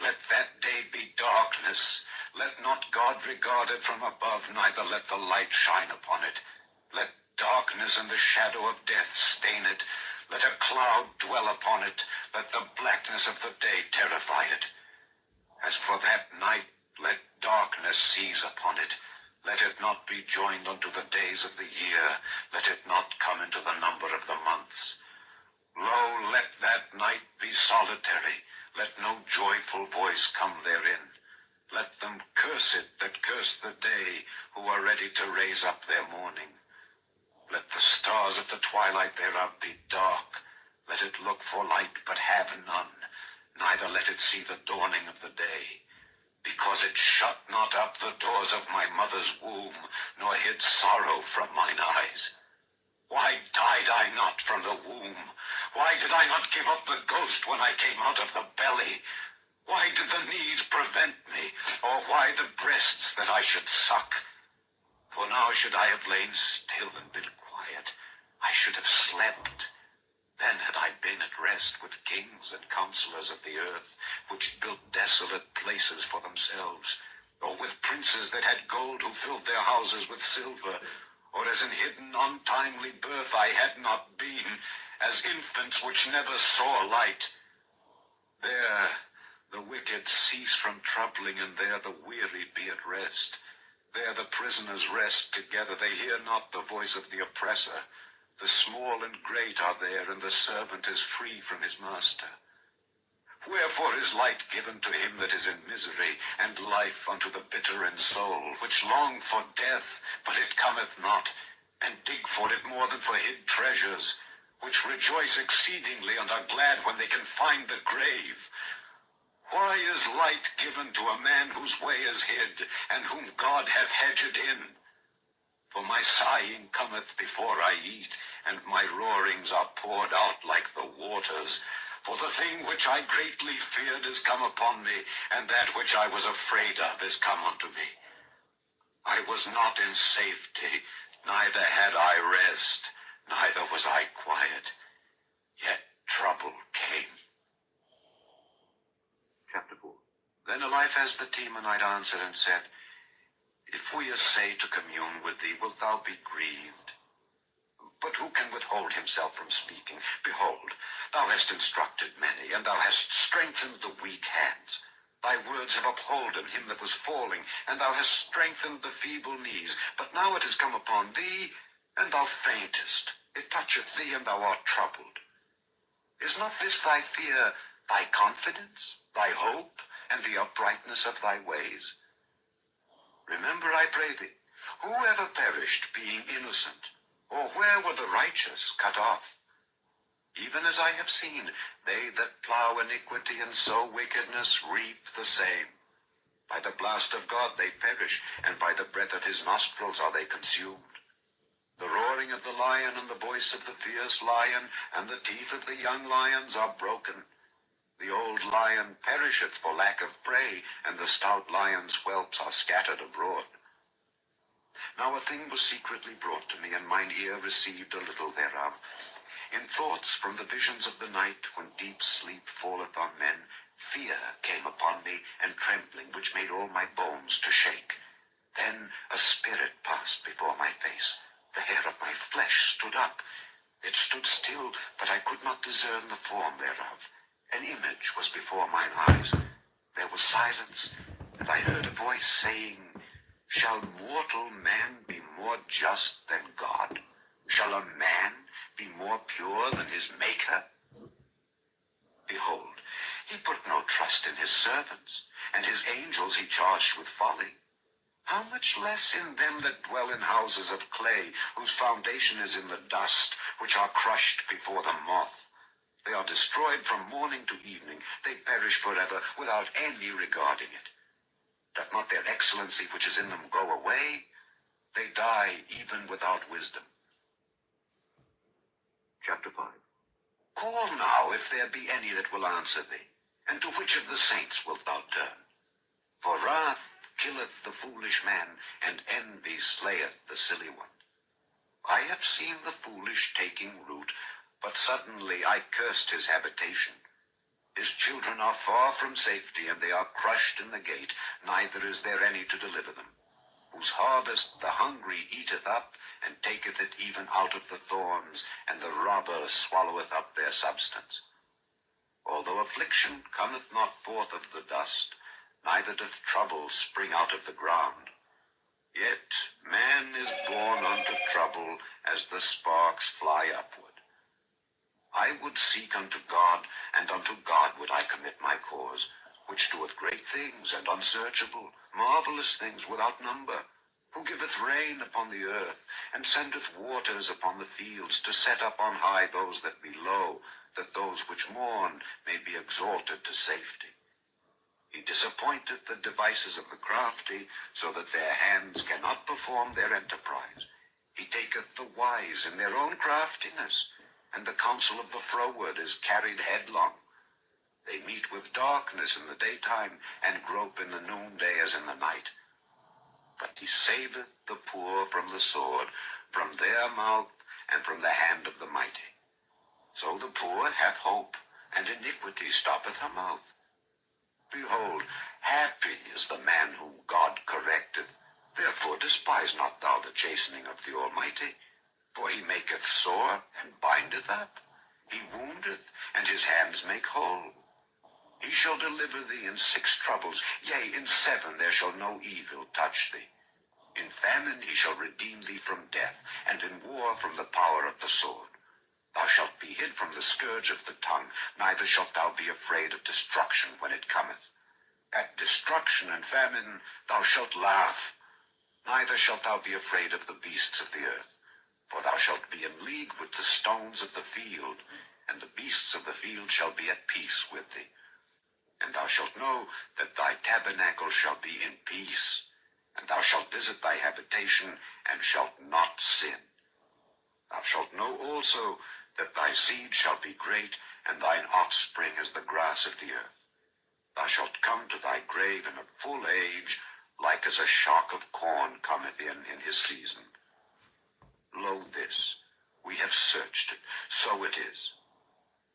Let that day be darkness. Let not God regard it from above, neither let the light shine upon it. Let darkness and the shadow of death stain it. Let a cloud dwell upon it. Let the blackness of the day terrify it. As for that night, let darkness seize upon it. Let it not be joined unto the days of the year. Let it not come into the number of the months. Lo, let that night be solitary. Let no joyful voice come therein. Let them curse it that curse the day, who are ready to raise up their mourning. Let the stars of the twilight thereof be dark. Let it look for light, but have none. Neither let it see the dawning of the day. Because it shut not up the doors of my mother's womb, nor hid sorrow from mine eyes. Why died I not from the womb? Why did I not give up the ghost when I came out of the belly? Why did the knees prevent me, or why the breasts that I should suck? For now should I have lain still and been quiet. I should have slept. Then had I been at rest with kings and counselors of the earth, which built desolate places for themselves, or with princes that had gold, who filled their houses with silver, or as in hidden untimely birth I had not been, as infants which never saw light. There the wicked cease from troubling, and there the weary be at rest. There the prisoners rest together, they hear not the voice of the oppressor. The small and great are there, and the servant is free from his master. Wherefore is light given to him that is in misery, and life unto the bitter in soul, which long for death, but it cometh not, and dig for it more than for hid treasures, which rejoice exceedingly, and are glad when they can find the grave. Why is light given to a man whose way is hid, and whom God hath hedged in? For my sighing cometh before I eat, and my roarings are poured out like the waters. For the thing which I greatly feared is come upon me, and that which I was afraid of is come unto me. I was not in safety, neither had I rest, neither was I quiet. Yet trouble came. Chapter 4. Then Eliphaz the Temanite answered and said, If we essay to commune with thee, wilt thou be grieved? But who can withhold himself from speaking? Behold, thou hast instructed many, and thou hast strengthened the weak hands. Thy words have upholden him that was falling, and thou hast strengthened the feeble knees. But now it is come upon thee, and thou faintest. It toucheth thee, and thou art troubled. Is not this thy fear, thy confidence, thy hope, and the uprightness of thy ways? Remember, I pray thee, who ever perished being innocent, or where were the righteous cut off? Even as I have seen, they that plow iniquity and sow wickedness reap the same. By the blast of God they perish, and by the breath of his nostrils are they consumed. The roaring of the lion and the voice of the fierce lion and the teeth of the young lions are broken. The old lion perisheth for lack of prey, and the stout lion's whelps are scattered abroad. Now a thing was secretly brought to me, and mine ear received a little thereof. In thoughts from the visions of the night, when deep sleep falleth on men, fear came upon me, and trembling, which made all my bones to shake. Then a spirit passed before my face. The hair of my flesh stood up. It stood still, but I could not discern the form thereof. An image was before mine eyes. There was silence, and I heard a voice saying, Shall mortal man be more just than God? Shall a man be more pure than his Maker? Behold, he put no trust in his servants, and his angels he charged with folly. How much less in them that dwell in houses of clay, whose foundation is in the dust, which are crushed before the moth. They are destroyed from morning to evening. They perish forever, without any regarding it. Doth not their excellency which is in them go away? They die even without wisdom. Chapter 5. Call now, if there be any that will answer thee, and to which of the saints wilt thou turn? For wrath killeth the foolish man, and envy slayeth the silly one. I have seen the foolish taking root, but suddenly I cursed his habitation. His children are far from safety, and they are crushed in the gate, neither is there any to deliver them. Whose harvest the hungry eateth up, and taketh it even out of the thorns, and the robber swalloweth up their substance. Although affliction cometh not forth of the dust, neither doth trouble spring out of the ground, yet man is born unto trouble as the sparks fly upward. I would seek unto God, and unto God would I commit my cause, which doeth great things and unsearchable, marvelous things without number, who giveth rain upon the earth, and sendeth waters upon the fields, to set up on high those that be low, that those which mourn may be exalted to safety. He disappointeth the devices of the crafty, so that their hands cannot perform their enterprise. He taketh the wise in their own craftiness, and the counsel of the froward is carried headlong. They meet with darkness in the daytime, and grope in the noonday as in the night. But he saveth the poor from the sword, from their mouth, and from the hand of the mighty. So the poor hath hope, and iniquity stoppeth her mouth. Behold, happy is the man whom God correcteth. Therefore despise not thou the chastening of the Almighty. For he maketh sore, and bindeth up. He woundeth, and his hands make whole. He shall deliver thee in 6 troubles, yea, in 7 there shall no evil touch thee. In famine he shall redeem thee from death, and in war from the power of the sword. Thou shalt be hid from the scourge of the tongue, neither shalt thou be afraid of destruction when it cometh. At destruction and famine thou shalt laugh, neither shalt thou be afraid of the beasts of the earth. For thou shalt be in league with the stones of the field, and the beasts of the field shall be at peace with thee. And thou shalt know that thy tabernacle shall be in peace, and thou shalt visit thy habitation, and shalt not sin. Thou shalt know also that thy seed shall be great, and thine offspring as the grass of the earth. Thou shalt come to thy grave in a full age, like as a shock of corn cometh in his season. Lo this, we have searched it, so it is.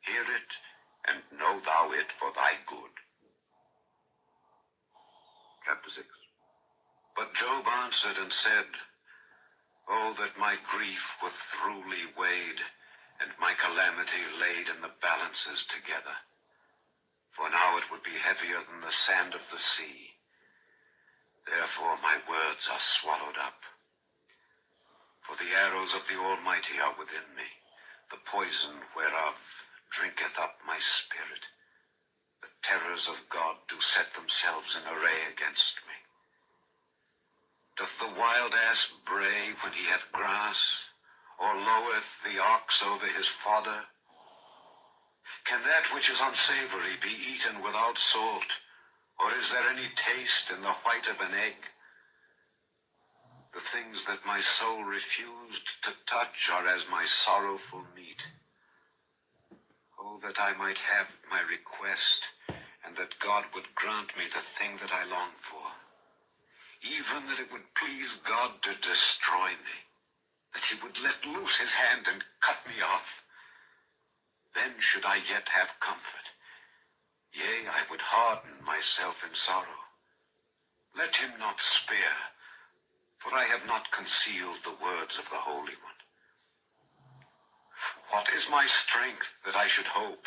Hear it, and know thou it for thy good. Chapter 6. But Job answered and said, Oh, that my grief were throughly weighed, and my calamity laid in the balances together. For now it would be heavier than the sand of the sea. Therefore my words are swallowed up. For the arrows of the Almighty are within me, the poison whereof drinketh up my spirit. The terrors of God do set themselves in array against me. Doth the wild ass bray when he hath grass, or loweth the ox over his fodder? Can that which is unsavory be eaten without salt? Or is there any taste in the white of an egg? The things that my soul refused to touch are as my sorrowful meat. Oh, that I might have my request, and that God would grant me the thing that I long for. Even that it would please God to destroy me, that he would let loose his hand and cut me off. Then should I yet have comfort. Yea, I would harden myself in sorrow. Let him not spare, for I have not concealed the words of the Holy One. What is my strength that I should hope?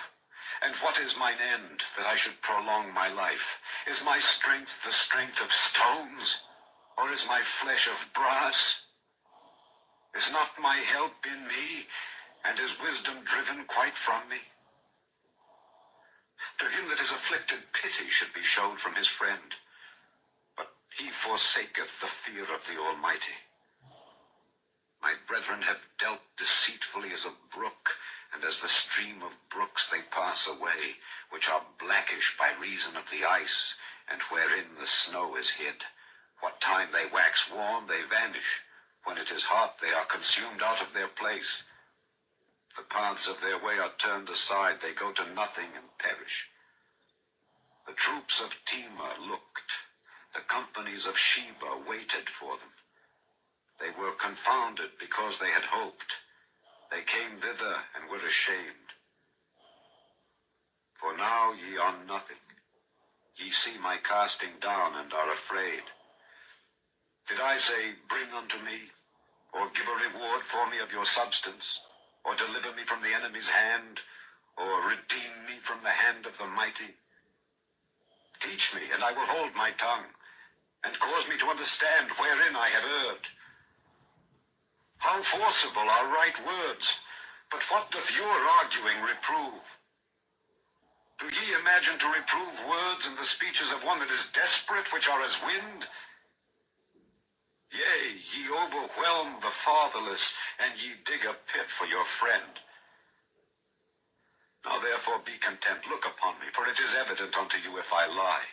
And what is mine end that I should prolong my life? Is my strength the strength of stones, or is my flesh of brass? Is not my help in me, and is wisdom driven quite from me? To him that is afflicted, pity should be showed from his friend, but he forsaketh the fear of the Almighty. My brethren have dealt deceitfully as a brook, and as the stream of brooks they pass away, which are blackish by reason of the ice, and wherein the snow is hid. What time they wax warm, they vanish. When it is hot, they are consumed out of their place. The paths of their way are turned aside, they go to nothing and perish. The troops of Timah looked, the companies of Sheba waited for them. They were confounded because they had hoped. They came thither and were ashamed. For now ye are nothing. Ye see my casting down and are afraid. Did I say, bring unto me, or give a reward for me of your substance, or deliver me from the enemy's hand, or redeem me from the hand of the mighty? Teach me, and I will hold my tongue, and cause me to understand wherein I have erred. How forcible are right words, but what doth your arguing reprove? Do ye imagine to reprove words in the speeches of one that is desperate, which are as wind? Yea, ye overwhelm the fatherless, and ye dig a pit for your friend. Now therefore be content, look upon me, for it is evident unto you if I lie.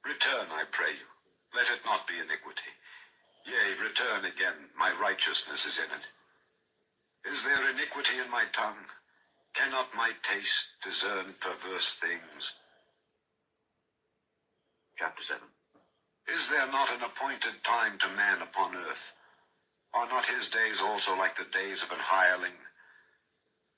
Return, I pray you, let it not be iniquity. Yea, return again, my righteousness is in it. Is there iniquity in my tongue? Cannot my taste discern perverse things? Chapter 7. Is there not an appointed time to man upon earth? Are not his days also like the days of an hireling?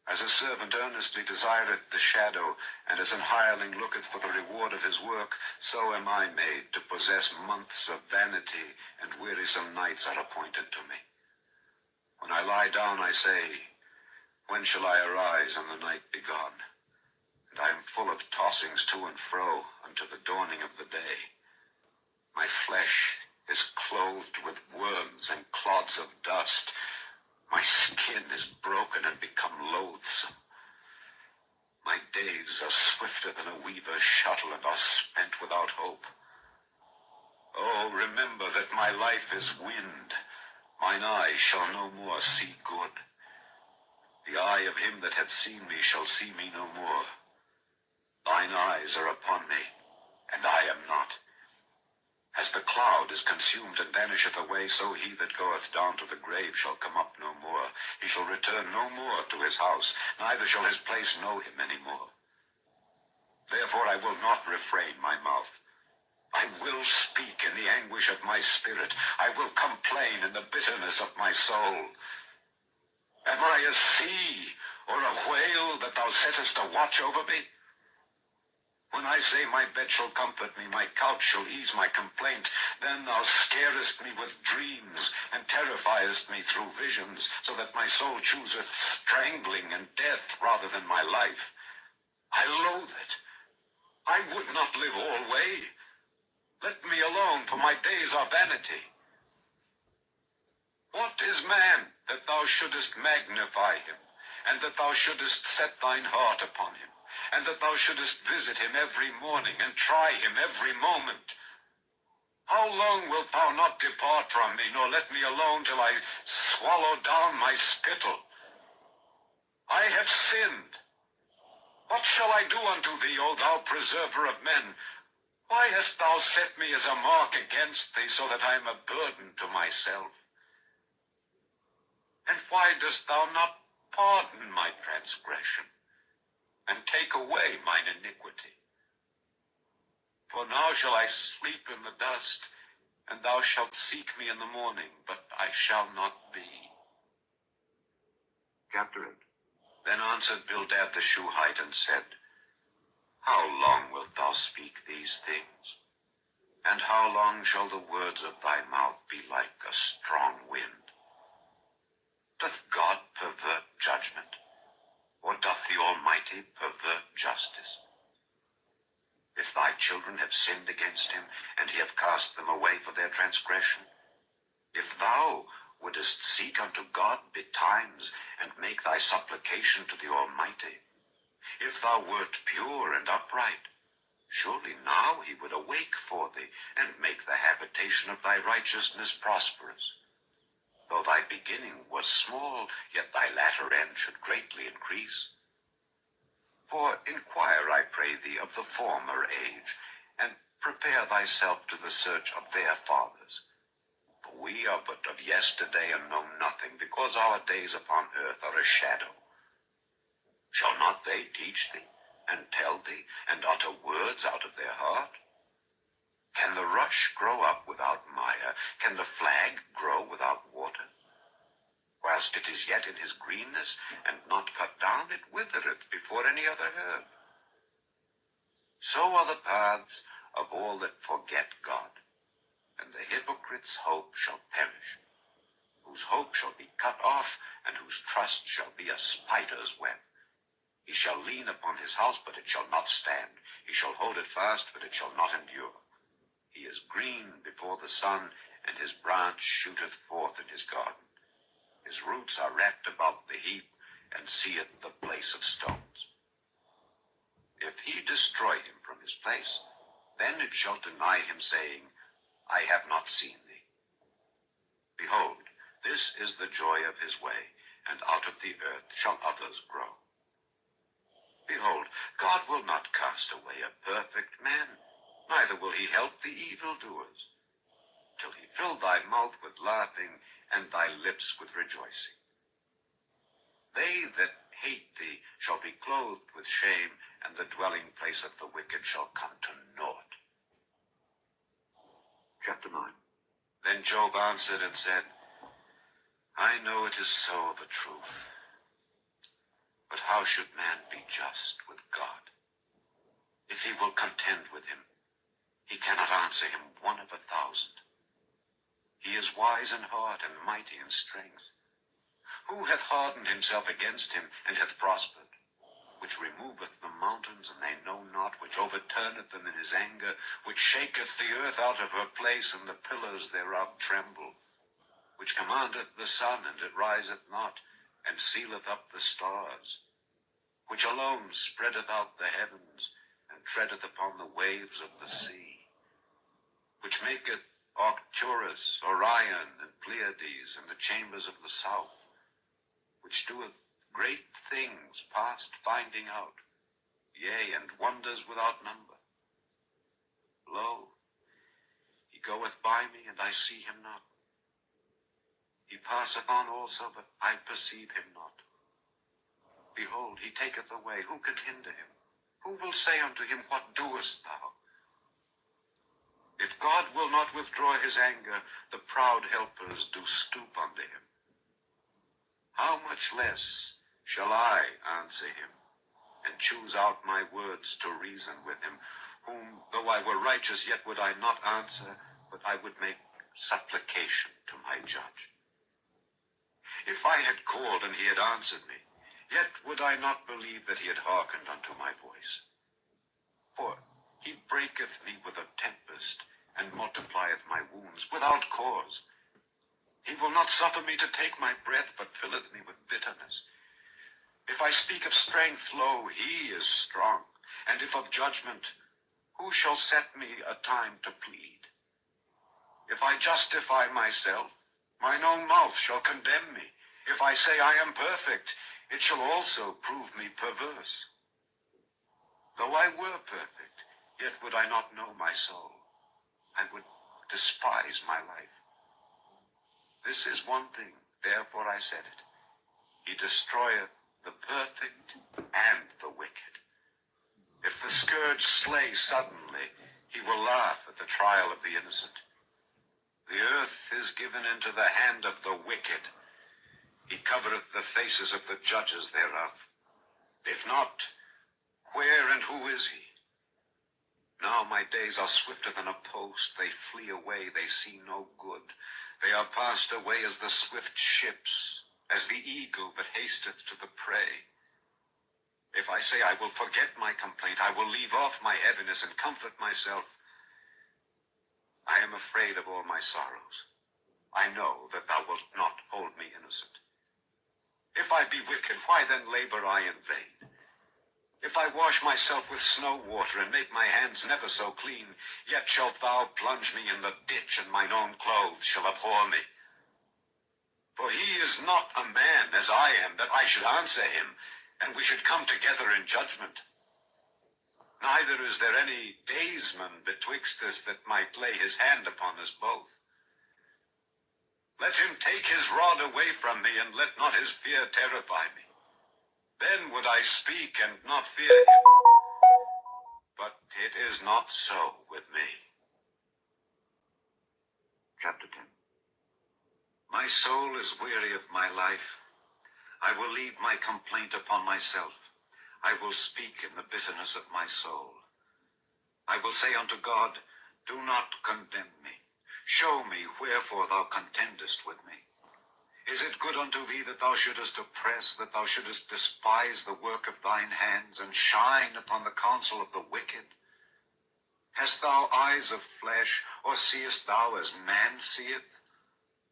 As a servant earnestly desireth the shadow, and as an hireling looketh for the reward of his work, so am I made to possess months of vanity, and wearisome nights are appointed to me. When I lie down, I say, when shall I arise and the night be gone? And I am full of tossings to and fro unto the dawning of the day. My flesh is clothed with worms and clods of dust. My skin is broken and become loathsome. My days are swifter than a weaver's shuttle and are spent without hope. Oh, remember that my life is wind. Mine eye shall no more see good. The eye of him that hath seen me shall see me no more. Thine eyes are upon me, and I am not. As the cloud is consumed and vanisheth away, so he that goeth down to the grave shall come up no more. He shall return no more to his house, neither shall his place know him any more. Therefore I will not refrain my mouth. I will speak in the anguish of my spirit. I will complain in the bitterness of my soul. Am I a sea or a whale that thou settest a watch over me? When I say my bed shall comfort me, my couch shall ease my complaint, then thou scarest me with dreams, and terrifiest me through visions, so that my soul chooseth strangling and death rather than my life. I loathe it. I would not live alway. Let me alone, for my days are vanity. What is man, that thou shouldest magnify him, and that thou shouldest set thine heart upon him, and that thou shouldest visit him every morning, and try him every moment? How long wilt thou not depart from me, nor let me alone till I swallow down my spittle? I have sinned. What shall I do unto thee, O thou preserver of men? Why hast thou set me as a mark against thee, so that I am a burden to myself? And why dost thou not pardon my transgression, and take away mine iniquity? For now shall I sleep in the dust, and thou shalt seek me in the morning, but I shall not be. Chapter 8. Then answered Bildad the Shuhite and said, How long wilt thou speak these things? And how long shall the words of thy mouth be like a strong wind? Doth God pervert judgment, or doth the Almighty pervert justice? If thy children have sinned against him, and he hath cast them away for their transgression, if thou wouldest seek unto God betimes, and make thy supplication to the Almighty, if thou wert pure and upright, surely now he would awake for thee, and make the habitation of thy righteousness prosperous. Though thy beginning was small, yet thy latter end should greatly increase. For inquire, I pray thee, of the former age, and prepare thyself to the search of their fathers. For we are but of yesterday, and know nothing, because our days upon earth are a shadow. Shall not they teach thee, and tell thee, and utter words out of their heart? Can the rush grow up without mire? Can the flag grow without water? Whilst it is yet in his greenness, and not cut down, it withereth before any other herb. So are the paths of all that forget God, and the hypocrite's hope shall perish, whose hope shall be cut off, and whose trust shall be a spider's web. He shall lean upon his house, but it shall not stand. He shall hold it fast, but it shall not endure. He is green before the sun, and his branch shooteth forth in his garden. His roots are wrapped about the heap, and seeth the place of stones. If he destroy him from his place, then it shall deny him, saying, I have not seen thee. Behold, this is the joy of his way, and out of the earth shall others grow. Behold, God will not cast away a perfect man, neither will he help the evildoers, till he fill thy mouth with laughing, and thy lips with rejoicing. They that hate thee shall be clothed with shame, and the dwelling place of the wicked shall come to naught. Chapter 9. Then Job answered and said, I know it is so of a truth. But how should man be just with God? If he will contend with him, he cannot answer him 1 of 1,000. He is wise in heart, and mighty in strength. Who hath hardened himself against him, and hath prospered? Which removeth the mountains, and they know not, which overturneth them in his anger, which shaketh the earth out of her place, and the pillars thereof tremble, which commandeth the sun, and it riseth not, and sealeth up the stars, which alone spreadeth out the heavens, and treadeth upon the waves of the sea, which maketh Arcturus, Orion, and Pleiades, and the chambers of the south, which doeth great things past finding out, yea, and wonders without number. Lo, he goeth by me, and I see him not. He passeth on also, but I perceive him not. Behold, he taketh away. Who can hinder him? Who will say unto him, What doest thou? If God will not withdraw his anger, the proud helpers do stoop unto him. How much less shall I answer him, and choose out my words to reason with him, whom, though I were righteous, yet would I not answer, but I would make supplication to my judge. If I had called and he had answered me, yet would I not believe that he had hearkened unto my voice. For he breaketh me with a tempest, and multiplieth my wounds without cause. He will not suffer me to take my breath, but filleth me with bitterness. If I speak of strength, lo, he is strong. And if of judgment, who shall set me a time to plead? If I justify myself, mine own mouth shall condemn me. If I say I am perfect, it shall also prove me perverse. Though I were perfect, yet would I not know my soul. I would despise my life. This is one thing, therefore I said it. He destroyeth the perfect and the wicked. If the scourge slay suddenly, he will laugh at the trial of the innocent. The earth is given into the hand of the wicked. He covereth the faces of the judges thereof. If not, where and who is he? Now my days are swifter than a post. They flee away, they see no good. They are passed away as the swift ships, as the eagle that hasteth to the prey. If I say I will forget my complaint, I will leave off my heaviness and comfort myself, I am afraid of all my sorrows. I know that thou wilt not hold me innocent. If I be wicked, why then labor I in vain? If I wash myself with snow water and make my hands never so clean, yet shalt thou plunge me in the ditch, and mine own clothes shall abhor me. For he is not a man as I am, that I should answer him, and we should come together in judgment. Neither is there any daysman betwixt us that might lay his hand upon us both. Let him take his rod away from me, and let not his fear terrify me. Then would I speak and not fear him. But it is not so with me. Chapter 10. My soul is weary of my life. I will leave my complaint upon myself. I will speak in the bitterness of my soul. I will say unto God, do not condemn me. Show me wherefore thou contendest with me. Is it good unto thee that thou shouldest oppress, that thou shouldest despise the work of thine hands, and shine upon the counsel of the wicked? Hast thou eyes of flesh, or seest thou as man seeth?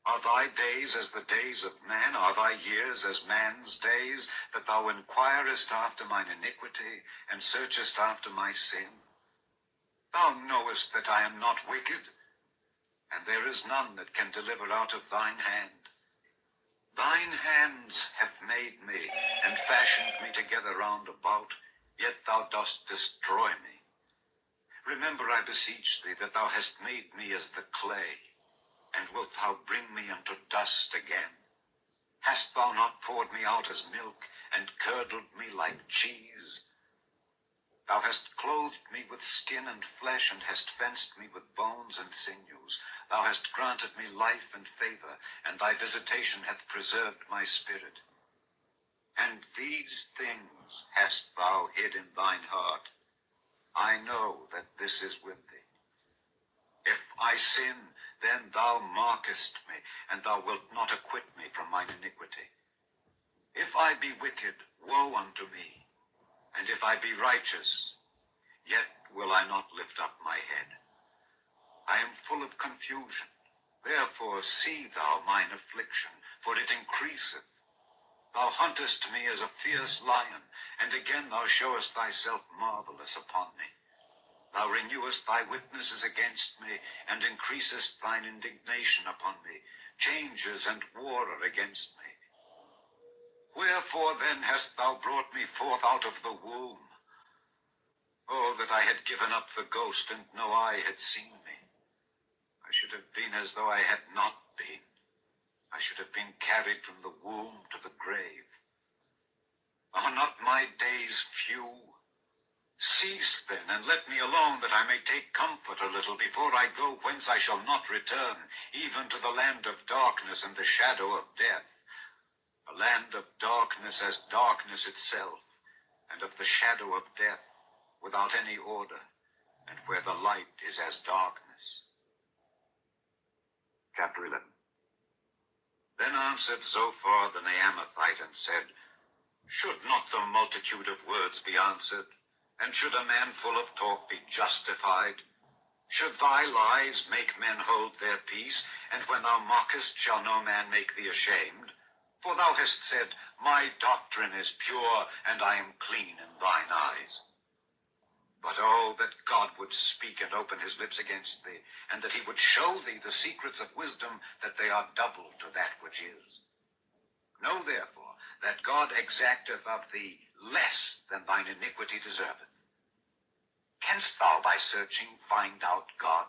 Are thy days as the days of man? Are thy years as man's days, that thou inquirest after mine iniquity, and searchest after my sin? Thou knowest that I am not wicked, and there is none that can deliver out of thine hand. Thine hands have made me, and fashioned me together round about, yet thou dost destroy me. Remember, I beseech thee, that thou hast made me as the clay, and wilt thou bring me unto dust again? Hast thou not poured me out as milk, and curdled me like cheese? Thou hast clothed me with skin and flesh, and hast fenced me with bones and sinews. Thou hast granted me life and favor, and thy visitation hath preserved my spirit. And these things hast thou hid in thine heart. I know that this is with thee. If I sin, then thou markest me, and thou wilt not acquit me from mine iniquity. If I be wicked, woe unto me, and if I be righteous, yet will I not lift up my head. I am full of confusion, therefore see thou mine affliction, for it increaseth. Thou huntest me as a fierce lion, and again thou showest thyself marvelous upon me. Thou renewest thy witnesses against me, and increasest thine indignation upon me. Changes and war are against me. Wherefore then hast thou brought me forth out of the womb? Oh, that I had given up the ghost, and no eye had seen me. I should have been as though I had not been. I should have been carried from the womb to the grave. Are not my days few? Cease then, and let me alone, that I may take comfort a little before I go whence I shall not return, even to the land of darkness and the shadow of death. A land of darkness as darkness itself, and of the shadow of death, without any order, and where the light is as darkness. Chapter 11. Then answered Zophar the Naamathite, and said, should not the multitude of words be answered? And should a man full of talk be justified? Should thy lies make men hold their peace, and when thou mockest shall no man make thee ashamed? For thou hast said, my doctrine is pure, and I am clean in thine eyes. But oh, that God would speak and open his lips against thee, and that he would show thee the secrets of wisdom, that they are double to that which is. Know therefore that God exacteth of thee less than thine iniquity deserveth. Canst thou by searching find out God?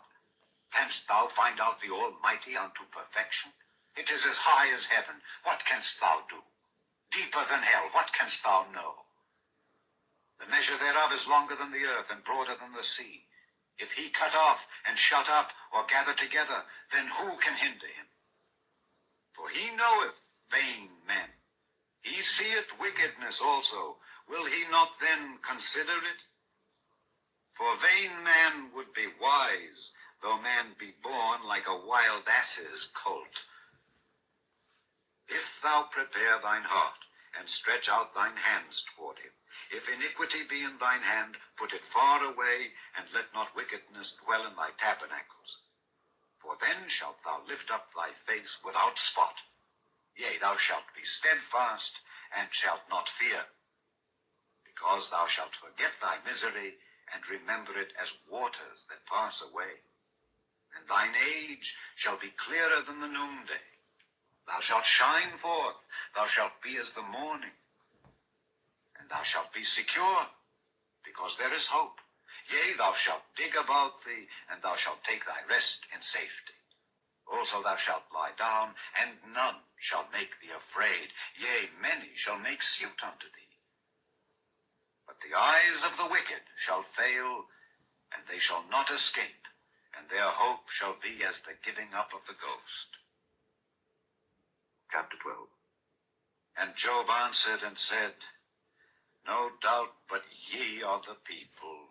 Canst thou find out the Almighty unto perfection? It is as high as heaven. What canst thou do? Deeper than hell. What canst thou know? The measure thereof is longer than the earth, and broader than the sea. If he cut off, and shut up, or gather together, then who can hinder him? For he knoweth vain men. He seeth wickedness also. Will he not then consider it? For vain man would be wise, though man be born like a wild ass's colt. If thou prepare thine heart, and stretch out thine hands toward him, if iniquity be in thine hand, put it far away, and let not wickedness dwell in thy tabernacles. For then shalt thou lift up thy face without spot. Yea, thou shalt be steadfast, and shalt not fear, because thou shalt forget thy misery, and remember it as waters that pass away. And thine age shall be clearer than the noonday. Thou shalt shine forth, thou shalt be as the morning. And thou shalt be secure, because there is hope. Yea, thou shalt dig about thee, and thou shalt take thy rest in safety. Also thou shalt lie down, and none shall make thee afraid. Yea, many shall make suit unto thee. But the eyes of the wicked shall fail, and they shall not escape, and their hope shall be as the giving up of the ghost. Chapter 12. And Job answered and said, No doubt but ye are the people,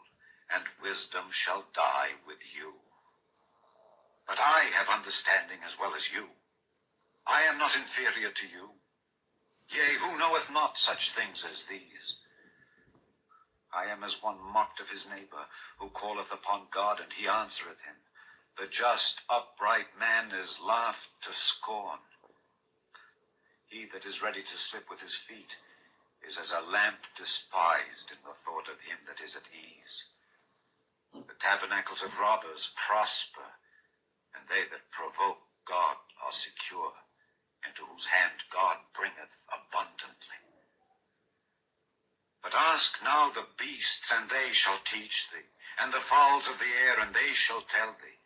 and wisdom shall die with you. But I have understanding as well as you. I am not inferior to you. Yea, who knoweth not such things as these? I am as one mocked of his neighbor, who calleth upon God, and he answereth him. The just, upright man is laughed to scorn. He that is ready to slip with his feet is as a lamp despised in the thought of him that is at ease. The tabernacles of robbers prosper, and they that provoke God are secure, into whose hand God bringeth abundantly. But ask now the beasts, and they shall teach thee, and the fowls of the air, and they shall tell thee.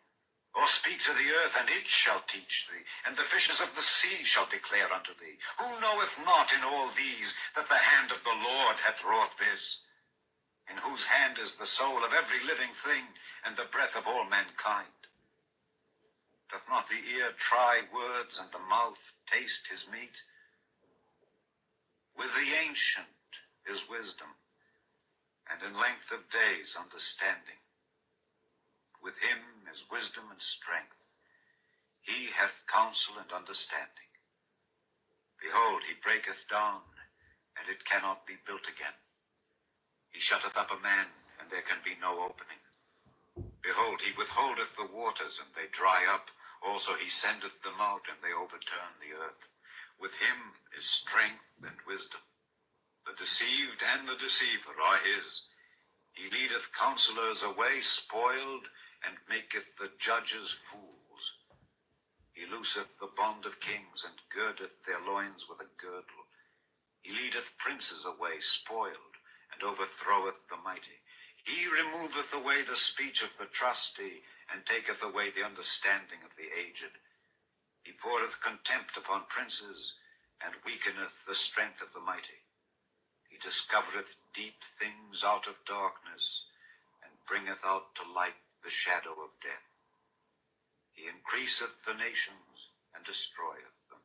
Or speak to the earth, and it shall teach thee, and the fishes of the sea shall declare unto thee. Who knoweth not in all these that the hand of the Lord hath wrought this? In whose hand is the soul of every living thing, and the breath of all mankind? Doth not the ear try words, and the mouth taste his meat? With the ancient is wisdom, and in length of days understanding. With him is wisdom and strength. He hath counsel and understanding. Behold, he breaketh down, and it cannot be built again. He shutteth up a man, and there can be no opening. Behold, he withholdeth the waters, and they dry up. Also he sendeth them out, and they overturn the earth. With him is strength and wisdom. The deceived and the deceiver are his. He leadeth counselors away spoiled, and maketh the judges fools. He looseth the bond of kings, and girdeth their loins with a girdle. He leadeth princes away spoiled, and overthroweth the mighty. He removeth away the speech of the trusty, and taketh away the understanding of the aged. He poureth contempt upon princes, and weakeneth the strength of the mighty. He discovereth deep things out of darkness, and bringeth out to light the shadow of death. He increaseth the nations, and destroyeth them.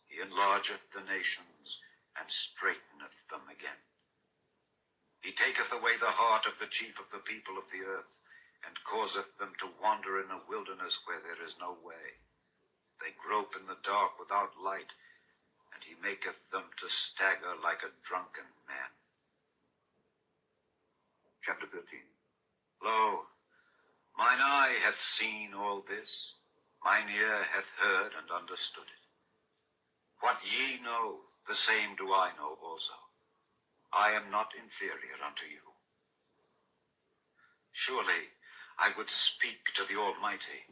He enlargeth the nations, and straighteneth them again. He taketh away the heart of the chief of the people of the earth, and causeth them to wander in a wilderness where there is no way. They grope in the dark without light, and he maketh them to stagger like a drunken man. Chapter 13. Lo, mine eye hath seen all this, mine ear hath heard and understood it. What ye know, the same do I know also. I am not inferior unto you. Surely I would speak to the Almighty,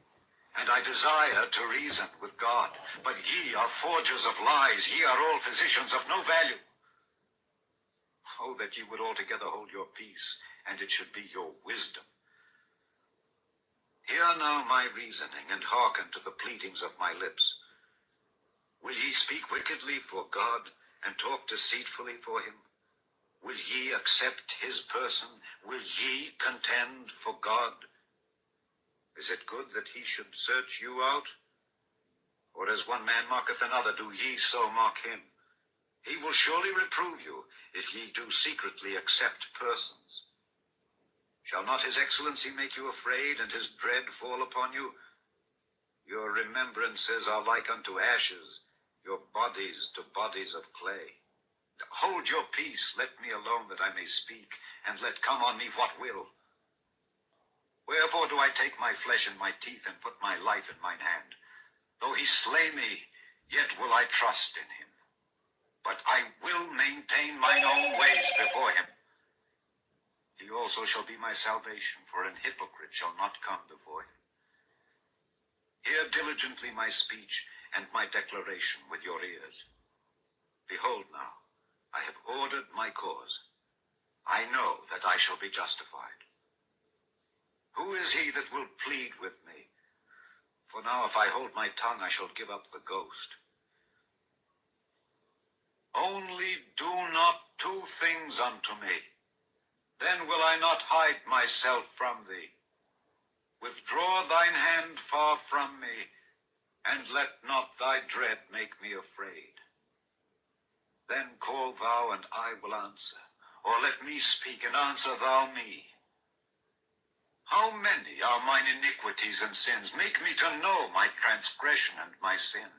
and I desire to reason with God. But ye are forgers of lies, ye are all physicians of no value. Oh, that ye would altogether hold your peace, and it should be your wisdom. Hear now my reasoning, and hearken to the pleadings of my lips. Will ye speak wickedly for God, and talk deceitfully for him? Will ye accept his person? Will ye contend for God? Is it good that he should search you out? Or as one man mocketh another, do ye so mock him? He will surely reprove you, if ye do secretly accept persons. Shall not his excellency make you afraid, and his dread fall upon you? Your remembrances are like unto ashes, your bodies to bodies of clay. Hold your peace, let me alone that I may speak, and let come on me what will. Wherefore do I take my flesh in my teeth, and put my life in mine hand? Though he slay me, yet will I trust in him. But I will maintain mine own ways before him. He also shall be my salvation, for an hypocrite shall not come before him. Hear diligently my speech and my declaration with your ears. Behold now, I have ordered my cause. I know that I shall be justified. Who is he that will plead with me? For now, if I hold my tongue, I shall give up the ghost. Only do not two things unto me. Then will I not hide myself from thee. Withdraw thine hand far from me, and let not thy dread make me afraid. Then call thou, and I will answer, or let me speak, and answer thou me. How many are mine iniquities and sins? Make me to know my transgression and my sin.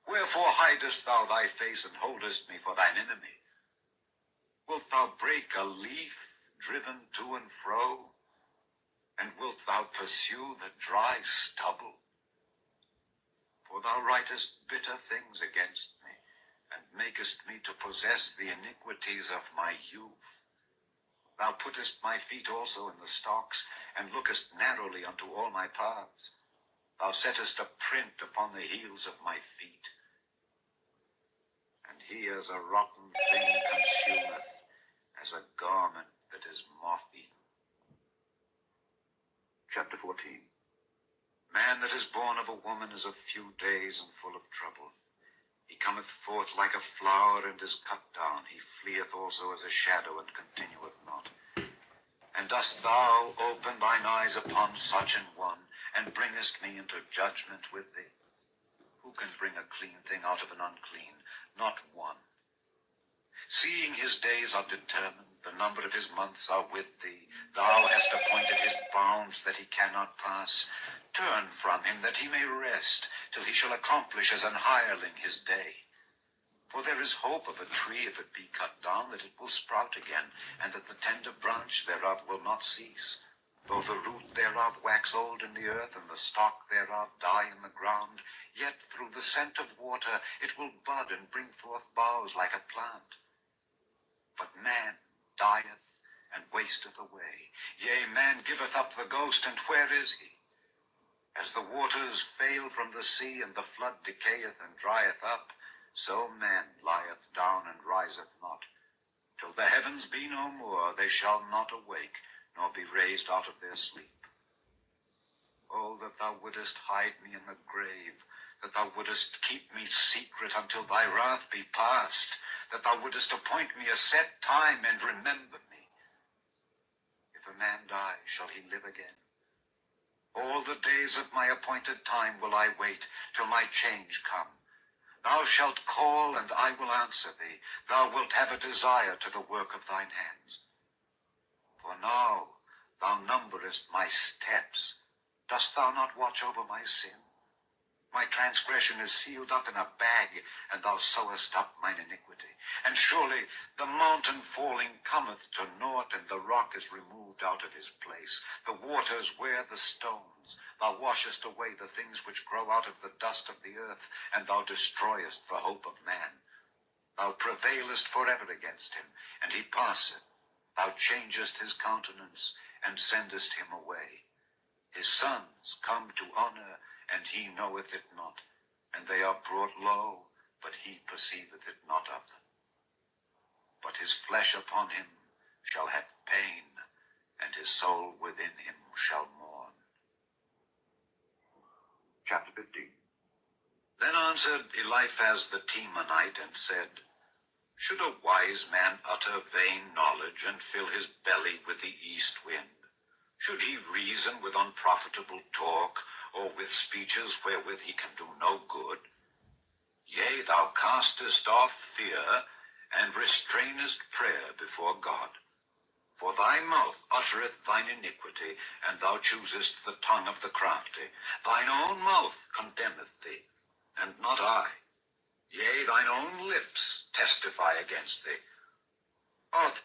Wherefore hidest thou thy face, and holdest me for thine enemy? Wilt thou break a leaf driven to and fro? And wilt thou pursue the dry stubble? For thou writest bitter things against me, and makest me to possess the iniquities of my youth. Thou puttest my feet also in the stocks, and lookest narrowly unto all my paths. Thou settest a print upon the heels of my feet. And he as a rotten thing consumeth, as a garment that is moth-eaten. Chapter 14. Man that is born of a woman is of few days and full of trouble. He cometh forth like a flower and is cut down. He fleeth also as a shadow and continueth not. And dost thou open thine eyes upon such an one, and bringest me into judgment with thee? Who can bring a clean thing out of an unclean? Not one. Seeing his days are determined, the number of his months are with thee. Thou hast appointed his bounds that he cannot pass. Turn from him that he may rest, till he shall accomplish as an hireling his day. For there is hope of a tree, if it be cut down, that it will sprout again, and that the tender branch thereof will not cease. Though the root thereof wax old in the earth, and the stalk thereof die in the ground, yet through the scent of water it will bud and bring forth boughs like a plant. But man dieth and wasteth away. Yea, man giveth up the ghost, and where is he? As the waters fail from the sea, and the flood decayeth and drieth up, so man lieth down and riseth not. Till the heavens be no more, they shall not awake, nor be raised out of their sleep. Oh, that thou wouldest hide me in the grave, that thou wouldest keep me secret until thy wrath be past, that thou wouldest appoint me a set time and remember me. If a man die, shall he live again? All the days of my appointed time will I wait, till my change come. Thou shalt call, and I will answer thee. Thou wilt have a desire to the work of thine hands. For now thou numberest my steps. Dost thou not watch over my sin? My transgression is sealed up in a bag, and thou sewest up mine iniquity. And surely the mountain falling cometh to naught, and the rock is removed out of his place. The waters wear the stones. Thou washest away the things which grow out of the dust of the earth, and thou destroyest the hope of man. Thou prevailest forever against him, and he passeth. Thou changest his countenance, and sendest him away. His sons come to honor, and he knoweth it not, and they are brought low, but he perceiveth it not of them. but his flesh upon him shall have pain, and his soul within him shall mourn. Chapter 15. Then answered Eliphaz the Temanite and said, Should a wise man utter vain knowledge and fill his belly with the east wind? Should he reason with unprofitable talk, or with speeches wherewith he can do no good? Yea, thou castest off fear, and restrainest prayer before God. For thy mouth uttereth thine iniquity, and thou choosest the tongue of the crafty. Thine own mouth condemneth thee, and not I. Yea, thine own lips testify against thee. Art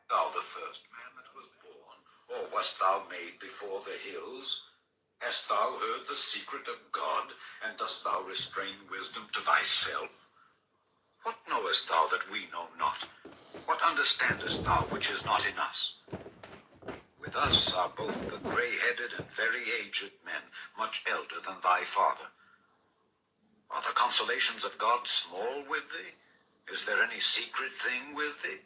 thou the first man that was born, or wast thou made before the hills? Hast thou heard the secret of God, and dost thou restrain wisdom to thyself? What knowest thou that we know not? What understandest thou which is not in us? With us are both the grey-headed and very aged men, much elder than thy father. Are the consolations of God small with thee? Is there any secret thing with thee?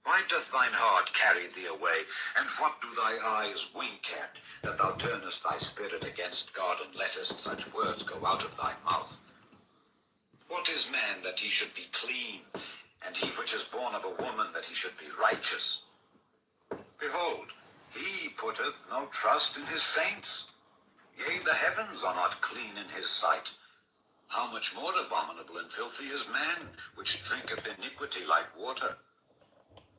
Why doth thine heart carry thee away, and what do thy eyes wink at, that thou turnest thy spirit against God, and lettest such words go out of thy mouth? What is man that he should be clean, and he which is born of a woman that he should be righteous? Behold, he putteth no trust in his saints. Yea, the heavens are not clean in his sight. How much more abominable and filthy is man, which drinketh iniquity like water?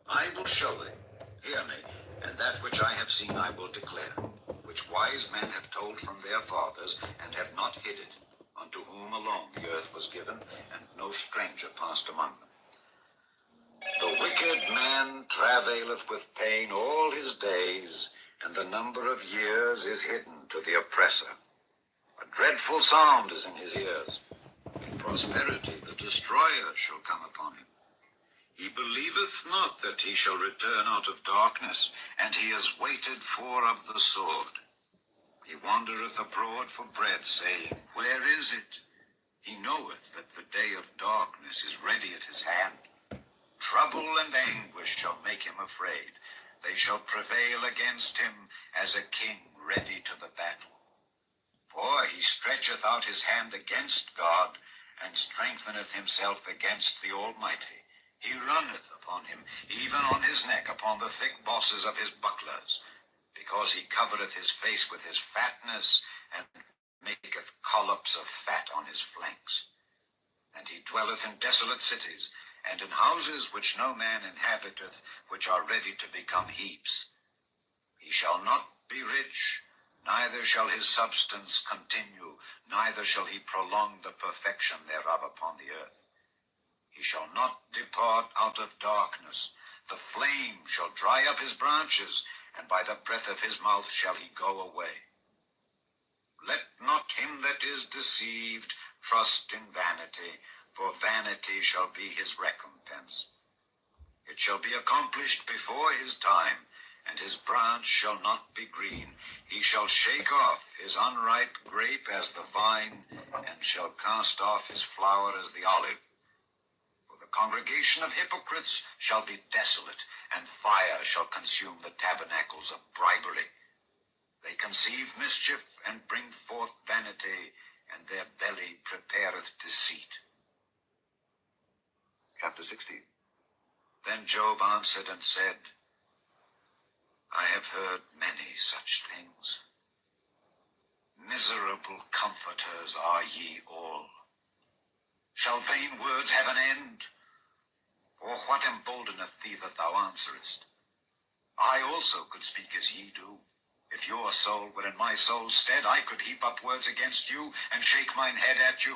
I will show thee, hear me, and that which I have seen I will declare, which wise men have told from their fathers, and have not hid it, unto whom alone the earth was given, and no stranger passed among them. The wicked man travaileth with pain all his days, and the number of years is hidden to the oppressor. A dreadful sound is in his ears. In prosperity the destroyer shall come upon him. He believeth not that he shall return out of darkness, and he has waited for of the sword. He wandereth abroad for bread, saying, Where is it? He knoweth that the day of darkness is ready at his hand. Trouble and anguish shall make him afraid. They shall prevail against him as a king ready to the battle. For he stretcheth out his hand against God, and strengtheneth himself against the Almighty. He runneth upon him, even on his neck, upon the thick bosses of his bucklers, because he covereth his face with his fatness, and maketh collops of fat on his flanks. And he dwelleth in desolate cities, and in houses which no man inhabiteth, which are ready to become heaps. He shall not be rich, neither shall his substance continue, neither shall he prolong the perfection thereof upon the earth. He shall not depart out of darkness. The flame shall dry up his branches, and by the breath of his mouth shall he go away. Let not him that is deceived trust in vanity, for vanity shall be his recompense. It shall be accomplished before his time, and his branch shall not be green. He shall shake off his unripe grape as the vine, and shall cast off his flower as the olive. The congregation of hypocrites shall be desolate, and fire shall consume the tabernacles of bribery. They conceive mischief, and bring forth vanity, and their belly prepareth deceit. Chapter 16. Then Job answered and said, I have heard many such things. Miserable comforters are ye all. Shall vain words have an end? Or what emboldeneth thee that thou answerest? I also could speak as ye do. If your soul were in my soul's stead, I could heap up words against you and shake mine head at you.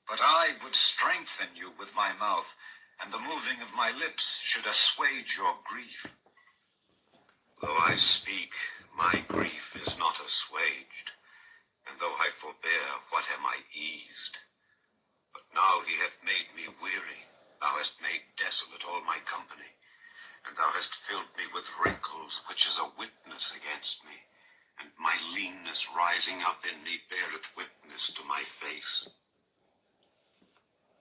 But I would strengthen you with my mouth, and the moving of my lips should assuage your grief. Though I speak, my grief is not assuaged, and though I forbear, what am I eased? But now he hath made me weary, thou hast made desolate all my company, and thou hast filled me with wrinkles, which is a witness against me, and my leanness rising up in me beareth witness to my face.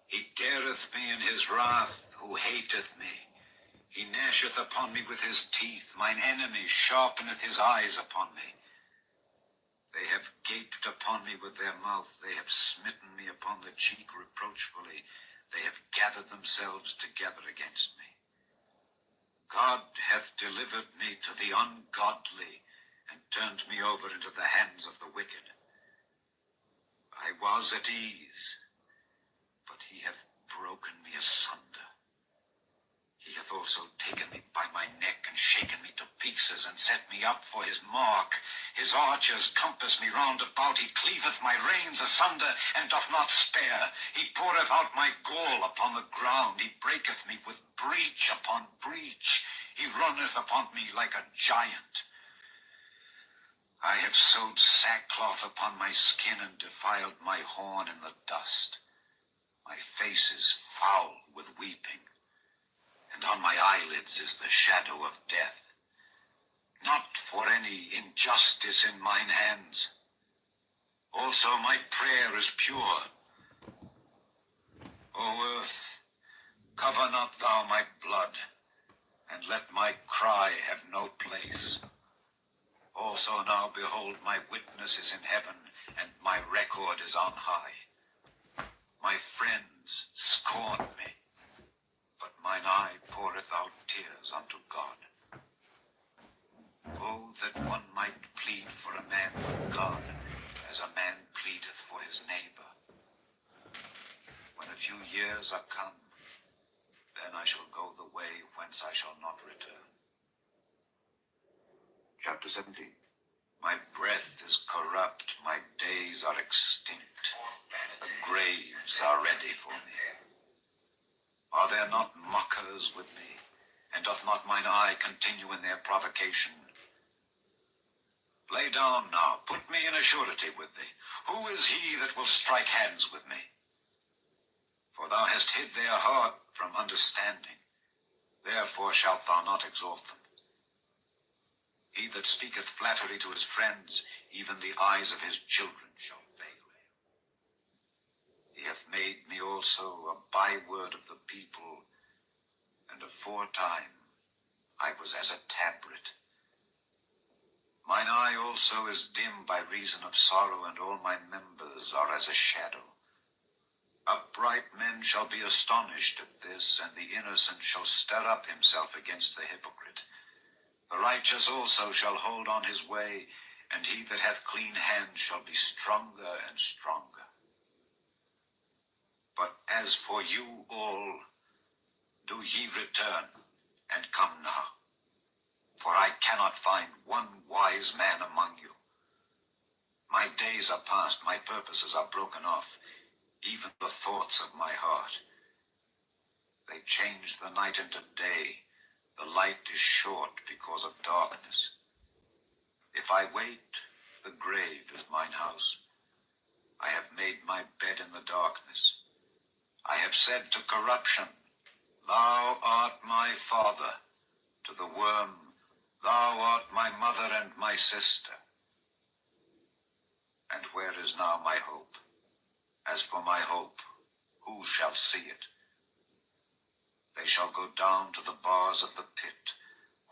He teareth me in his wrath, who hateth me. He gnasheth upon me with his teeth. Mine enemy sharpeneth his eyes upon me. They have gaped upon me with their mouth. They have smitten me upon the cheek reproachfully. They have gathered themselves together against me. God hath delivered me to the ungodly, and turned me over into the hands of the wicked. I was at ease, but he hath broken me asunder. He hath also taken me by my neck, and shaken me to pieces, and set me up for his mark. His archers compass me round about. He cleaveth my reins asunder, and doth not spare. He poureth out my gall upon the ground. He breaketh me with breach upon breach. He runneth upon me like a giant. I have sewed sackcloth upon my skin, and defiled my horn in the dust. My face is foul with weeping, and on my eyelids is the shadow of death. Not for any injustice in mine hands. Also my prayer is pure. O earth, cover not thou my blood, and let my cry have no place. Also now behold, my witness is in heaven, and my record is on high. My friends scorn me, but mine eye poureth out tears unto God. Oh, that one might plead for a man with God, as a man pleadeth for his neighbor. When a few years are come, then I shall go the way whence I shall not return. Chapter 17. My breath is corrupt, my days are extinct. The graves are ready for me. Are there not mockers with me, and doth not mine eye continue in their provocation? Lay down now, put me in a surety with thee. Who is he that will strike hands with me? For thou hast hid their heart from understanding, therefore shalt thou not exalt them. He that speaketh flattery to his friends, even the eyes of his children shall fail. He hath made me also a byword of the people, and aforetime I was as a tabret. Mine eye also is dim by reason of sorrow, and all my members are as a shadow. Upright men shall be astonished at this, and the innocent shall stir up himself against the hypocrite. The righteous also shall hold on his way, and he that hath clean hands shall be stronger and stronger. But as for you all, do ye return, and come now. For I cannot find one wise man among you. My days are past, my purposes are broken off, even the thoughts of my heart. They change the night into day. The light is short because of darkness. If I wait, the grave is mine house. I have made my bed in the darkness. I have said to corruption, thou art my father. To the worm, thou art my mother and my sister. And where is now my hope? As for my hope, who shall see it? They shall go down to the bars of the pit,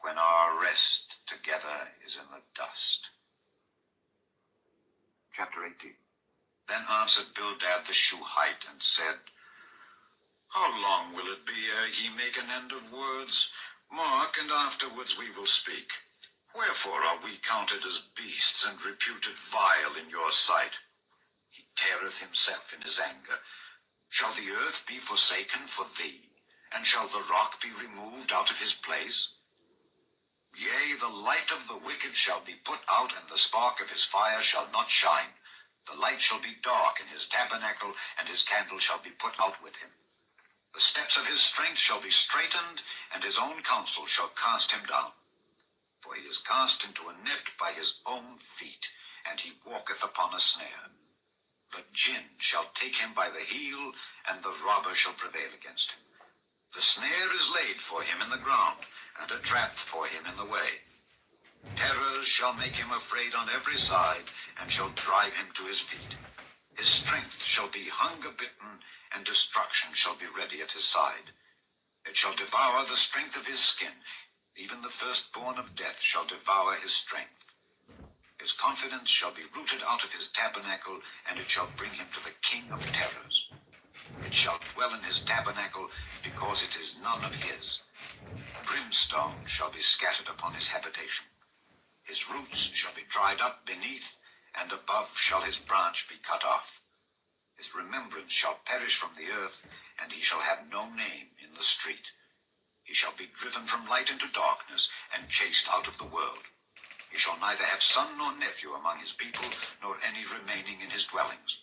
when our rest together is in the dust. Chapter 18. Then answered Bildad the Shuhite, and said, How long will it be ere ye make an end of words? Mark, and afterwards we will speak. Wherefore are we counted as beasts, and reputed vile in your sight? He teareth himself in his anger. Shall the earth be forsaken for thee? And shall the rock be removed out of his place? Yea, the light of the wicked shall be put out, and the spark of his fire shall not shine. The light shall be dark in his tabernacle, and his candle shall be put out with him. The steps of his strength shall be straitened, and his own counsel shall cast him down. For he is cast into a net by his own feet, and he walketh upon a snare. But gin shall take him by the heel, and the robber shall prevail against him. The snare is laid for him in the ground, and a trap for him in the way. Terrors shall make him afraid on every side, and shall drive him to his feet. His strength shall be hunger-bitten, and destruction shall be ready at his side. It shall devour the strength of his skin. Even the firstborn of death shall devour his strength. His confidence shall be rooted out of his tabernacle, and it shall bring him to the king of terrors. It shall dwell in his tabernacle, because it is none of his. Brimstone shall be scattered upon his habitation. His roots shall be dried up beneath, and above shall his branch be cut off. His remembrance shall perish from the earth, and he shall have no name in the street. He shall be driven from light into darkness, and chased out of the world. He shall neither have son nor nephew among his people, nor any remaining in his dwellings.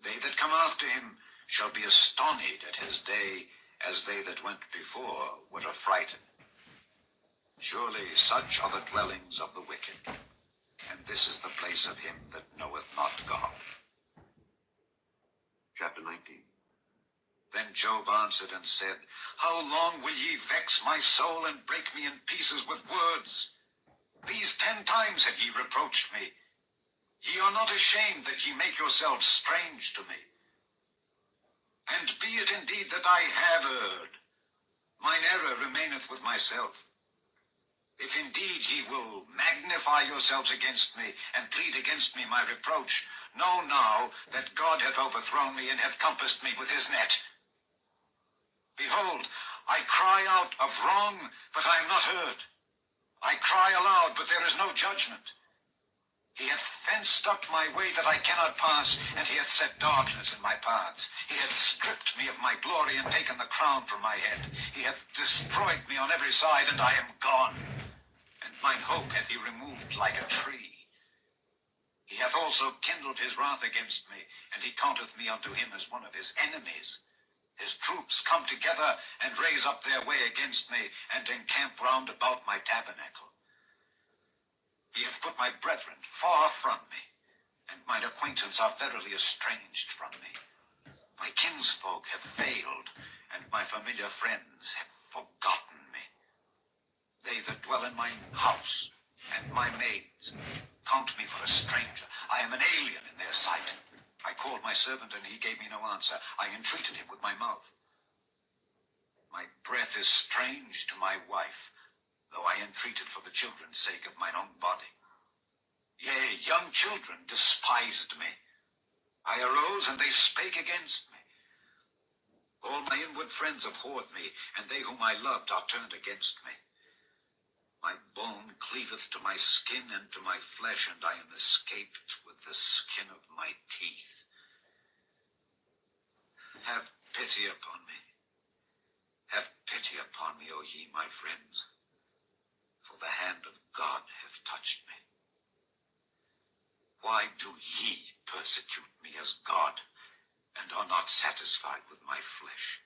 They that come after him shall be astonished at his day, as they that went before were affrighted. Surely such are the dwellings of the wicked, and this is the place of him that knoweth not God. Chapter 19. Then Job answered and said, How long will ye vex my soul, and break me in pieces with words? These 10 times have ye reproached me. Ye are not ashamed that ye make yourselves strange to me. And be it indeed that I have erred, mine error remaineth with myself. If indeed ye will magnify yourselves against me, and plead against me my reproach, know now that God hath overthrown me, and hath compassed me with his net. Behold, I cry out of wrong, but I am not heard. I cry aloud, but there is no judgment. He hath fenced up my way that I cannot pass, and he hath set darkness in my paths. He hath stripped me of my glory, and taken the crown from my head. He hath destroyed me on every side, and I am gone. And mine hope hath he removed like a tree. He hath also kindled his wrath against me, and he counteth me unto him as one of his enemies. His troops come together, and raise up their way against me, and encamp round about my tabernacle. He hath put my brethren far from me, and mine acquaintance are verily estranged from me. My kinsfolk have failed, and my familiar friends have forgotten me. They that dwell in mine house, and my maids, count me for a stranger. I am an alien in their sight. I called my servant, and he gave me no answer. I entreated him with my mouth. My breath is strange to my wife, though I entreated for the children's sake of mine own body. Yea, young children despised me. I arose, and they spake against me. All my inward friends abhorred me, and they whom I loved are turned against me. My bone cleaveth to my skin and to my flesh, and I am escaped with the skin of my teeth. Have pity upon me. Have pity upon me, O ye my friends, for the hand of God hath touched me. Why do ye persecute me as God, and are not satisfied with my flesh?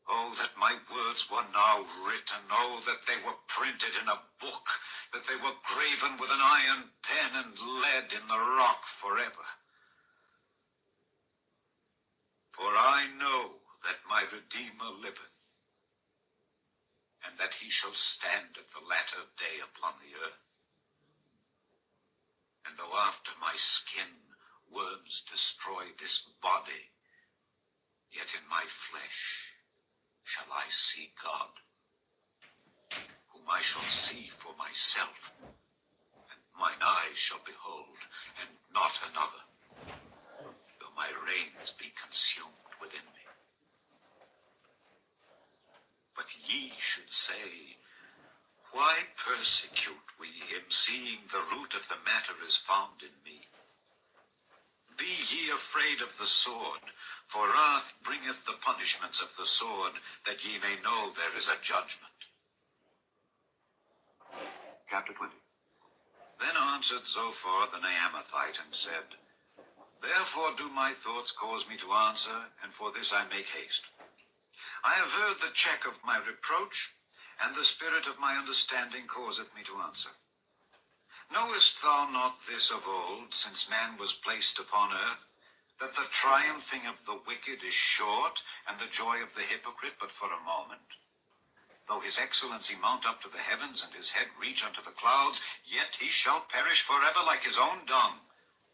Oh, that my words were now written, oh, that they were printed in a book, that they were graven with an iron pen and lead in the rock forever. For I know that my Redeemer liveth, and that he shall stand at the latter day upon the earth. And though after my skin worms destroy this body, yet in my flesh shall I see God, whom I shall see for myself, and mine eyes shall behold, and not another, though my reins be consumed within me. But ye should say, Why persecute we him, seeing the root of the matter is found in me? Be ye afraid of the sword, for wrath bringeth the punishments of the sword, that ye may know there is a judgment. Chapter 20. Then answered Zophar the Naamathite and said, Therefore do my thoughts cause me to answer, and for this I make haste. I have heard the check of my reproach, and the spirit of my understanding causeth me to answer. Knowest thou not this of old, since man was placed upon earth, that the triumphing of the wicked is short, and the joy of the hypocrite but for a moment? Though his excellency mount up to the heavens, and his head reach unto the clouds, yet he shall perish forever like his own dung.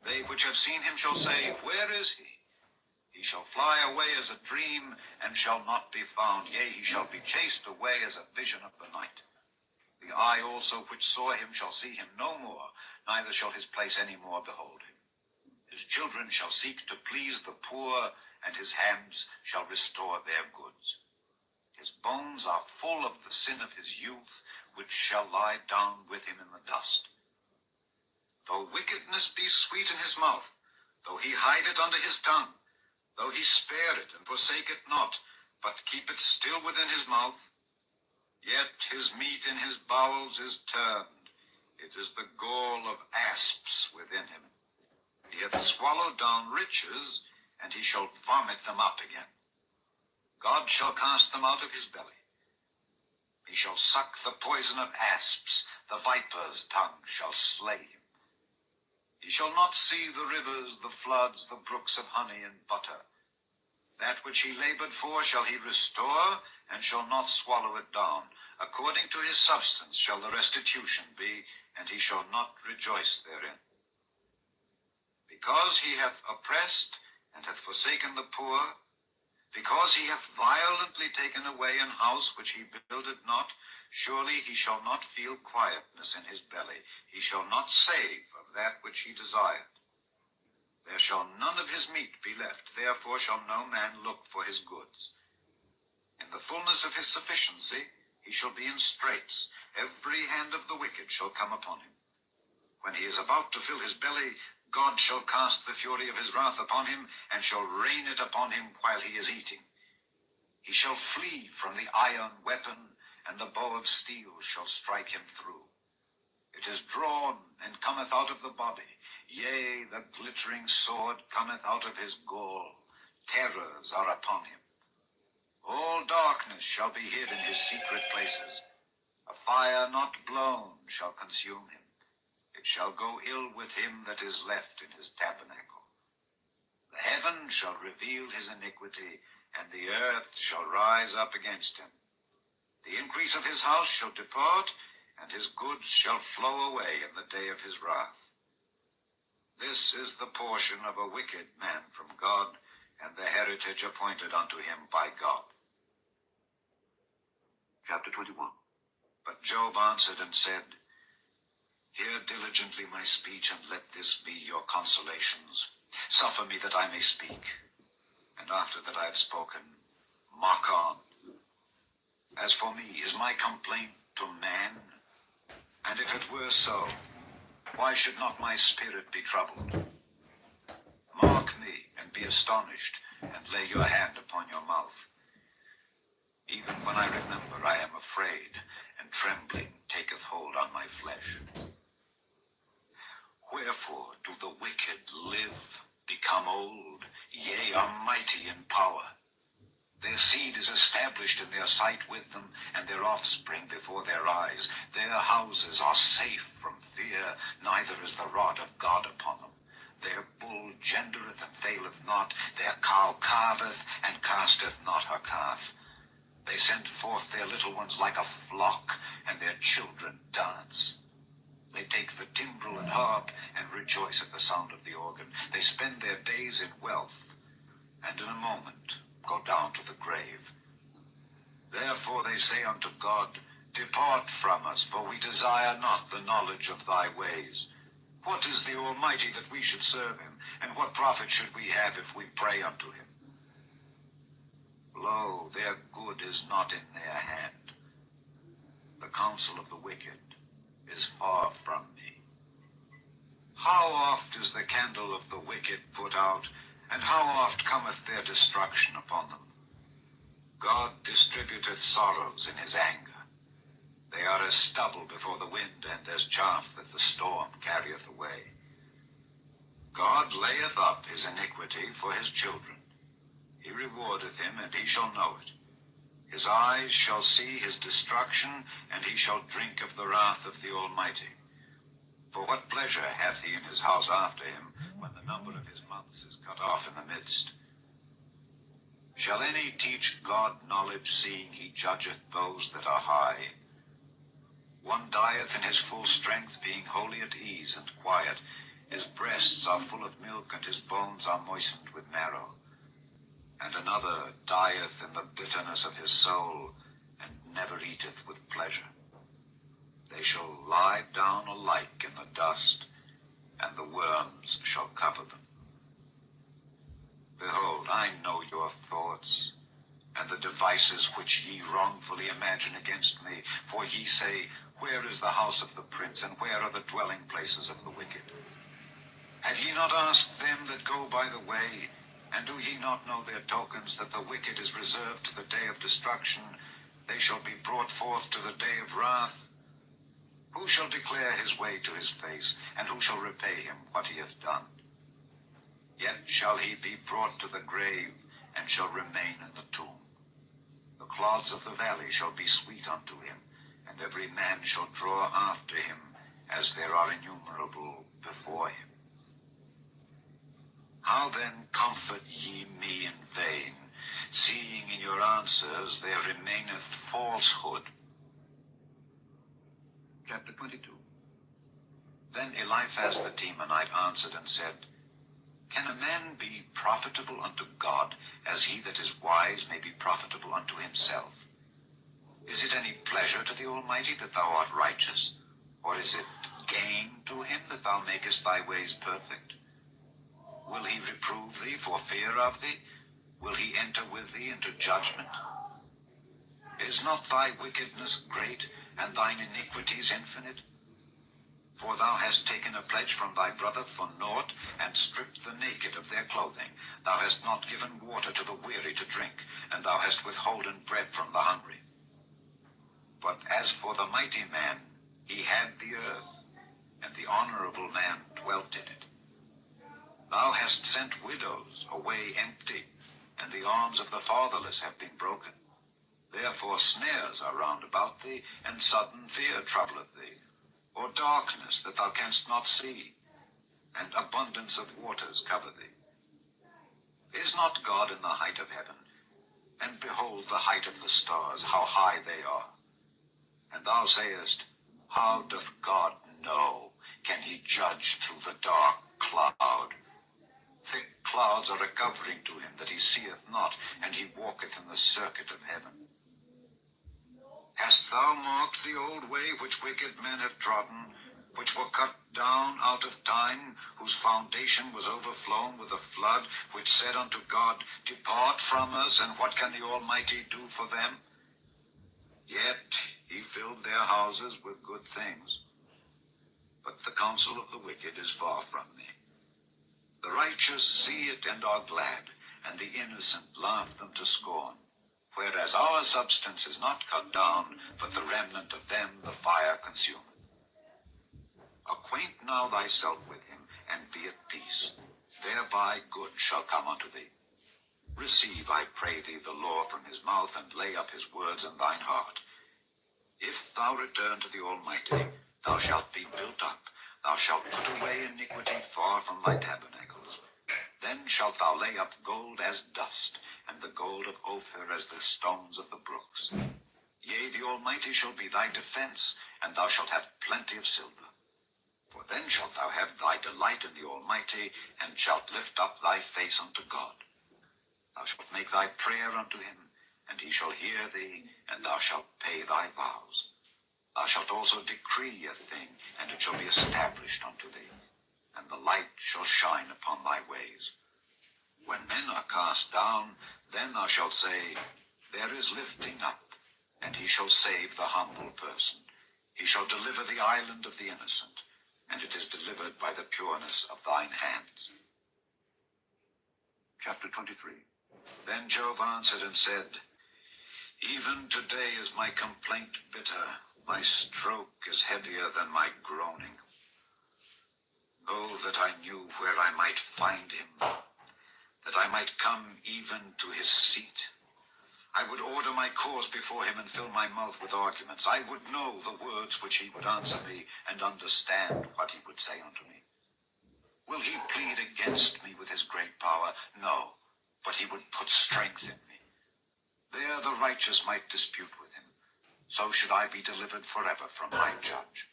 They which have seen him shall say, Where is he? He shall fly away as a dream, and shall not be found. Yea, he shall be chased away as a vision of the night. The eye also which saw him shall see him no more, neither shall his place any more behold him. His children shall seek to please the poor, and his hands shall restore their goods. His bones are full of the sin of his youth, which shall lie down with him in the dust. Though wickedness be sweet in his mouth, though he hide it under his tongue, though he spare it and forsake it not, but keep it still within his mouth, yet his meat in his bowels is turned. It is the gall of asps within him. He hath swallowed down riches, and he shall vomit them up again. God shall cast them out of his belly. He shall suck the poison of asps, the viper's tongue shall slay him. He shall not see the rivers, the floods, the brooks of honey and butter. That which he labored for shall he restore, and shall not swallow it down. According to his substance shall the restitution be, and he shall not rejoice therein. Because he hath oppressed, and hath forsaken the poor, because he hath violently taken away an house which he builded not, surely he shall not feel quietness in his belly. He shall not save of that which he desired. There shall none of his meat be left, therefore shall no man look for his goods. In the fullness of his sufficiency he shall be in straits. Every hand of the wicked shall come upon him. When he is about to fill his belly, God shall cast the fury of his wrath upon him, and shall rain it upon him while he is eating. He shall flee from the iron weapon, and the bow of steel shall strike him through. It is drawn, and cometh out of the body. Yea, the glittering sword cometh out of his gall. Terrors are upon him. All darkness shall be hid in his secret places. A fire not blown shall consume him. It shall go ill with him that is left in his tabernacle. The heaven shall reveal his iniquity, and the earth shall rise up against him. The increase of his house shall depart, and his goods shall flow away in the day of his wrath. This is the portion of a wicked man from God, and the heritage appointed unto him by God. Chapter 21. But Job answered and said, Hear diligently my speech, and let this be your consolations. Suffer me that I may speak, and after that I have spoken, mark on. As for me, is my complaint to man? And if it were so, why should not my spirit be troubled? Mark me, and be astonished, and lay your hand upon your mouth. Even when I remember, I am afraid, and trembling taketh hold on my flesh. Wherefore do the wicked live, become old, yea, are mighty in power? Their seed is established in their sight with them, and their offspring before their eyes. Their houses are safe from fear, neither is the rod of God upon them. Their bull gendereth and faileth not, their cow calveth and casteth not her calf. They send forth their little ones like a flock, and their children dance. They take the timbrel and harp, and rejoice at the sound of the organ. They spend their days in wealth, and in a moment go down to the grave. Therefore they say unto God, Depart from us, for we desire not the knowledge of thy ways. What is the Almighty that we should serve him? And what profit should we have if we pray unto him? Lo, their good is not in their hand. The counsel of the wicked is far from me. How oft is the candle of the wicked put out, and how oft cometh their destruction upon them? God distributeth sorrows in his anger. They They are as stubble before the wind, and as chaff that the storm carrieth away. God layeth up his iniquity for his children. He rewardeth him, and he shall know it. His eyes shall see his destruction, and he shall drink of the wrath of the Almighty. For what pleasure hath he in his house after him, when the number of his months is cut off in the midst? Shall any teach God knowledge, seeing he judgeth those that are high? One dieth in his full strength, being wholly at ease and quiet. His breasts are full of milk, and his bones are moistened with marrow. And another dieth in the bitterness of his soul, and never eateth with pleasure. They shall lie down alike in the dust, and the worms shall cover them. Behold, I know your thoughts, and the devices which ye wrongfully imagine against me. For ye say, Where is the house of the prince, and where are the dwelling places of the wicked? Have ye not asked them that go by the way? And do ye not know their tokens, that the wicked is reserved to the day of destruction? They shall be brought forth to the day of wrath. Who shall declare his way to his face, and who shall repay him what he hath done? Yet shall he be brought to the grave, and shall remain in the tomb. The clods of the valley shall be sweet unto him, and every man shall draw after him, as there are innumerable before him. How then comfort ye me in vain, seeing in your answers there remaineth falsehood? Chapter 22. Then Eliphaz the Temanite answered and said, Can a man be profitable unto God, as he that is wise may be profitable unto himself? Is it any pleasure to the Almighty that thou art righteous? Or is it gain to him that thou makest thy ways perfect? Will he reprove thee for fear of thee? Will he enter with thee into judgment? Is not thy wickedness great, and thine iniquities infinite? For thou hast taken a pledge from thy brother for naught, and stripped the naked of their clothing. Thou hast not given water to the weary to drink, and thou hast withholden bread from the hungry. But as for the mighty man, he had the earth, and the honorable man dwelt in it. Thou hast sent widows away empty, and the arms of the fatherless have been broken. Therefore snares are round about thee, and sudden fear troubleth thee, or darkness that thou canst not see, and abundance of waters cover thee. Is not God in the height of heaven? And behold the height of the stars, how high they are. And thou sayest, How doth God know? Can he judge through the dark cloud? Thick clouds are a covering to him that he seeth not, and he walketh in the circuit of heaven. Hast thou marked the old way which wicked men have trodden, which were cut down out of time, whose foundation was overflown with a flood, which said unto God, Depart from us, and what can the Almighty do for them? Yet he filled their houses with good things. But the counsel of the wicked is far from me. The righteous see it and are glad, and the innocent laugh them to scorn. Whereas our substance is not cut down, but the remnant of them the fire consumeth. Acquaint now thyself with him, and be at peace. Thereby good shall come unto thee. Receive, I pray thee, the law from his mouth, and lay up his words in thine heart. If thou return to the Almighty, thou shalt be built up. Thou shalt put away iniquity far from thy tabernacles. Then shalt thou lay up gold as dust, and the gold of Ophir as the stones of the brooks. Yea, the Almighty shall be thy defense, and thou shalt have plenty of silver. For then shalt thou have thy delight in the Almighty, and shalt lift up thy face unto God. Thou shalt make thy prayer unto him, and he shall hear thee, and thou shalt pay thy vows. Thou shalt also decree a thing, and it shall be established unto thee, and the light shall shine upon thy ways. When men are cast down, then thou shalt say, There is lifting up, and he shall save the humble person. He shall deliver the island of the innocent, and it is delivered by the pureness of thine hands. Chapter 23. Then Job answered and said, Even today is my complaint bitter. My stroke is heavier than my groaning. Oh, that I knew where I might find him, that I might come even to his seat. I would order my cause before him and fill my mouth with arguments. I would know the words which he would answer me and understand what he would say unto me. Will he plead against me with his great power? No, but he would put strength in me. There the righteous might dispute with him. So should I be delivered forever from my judge.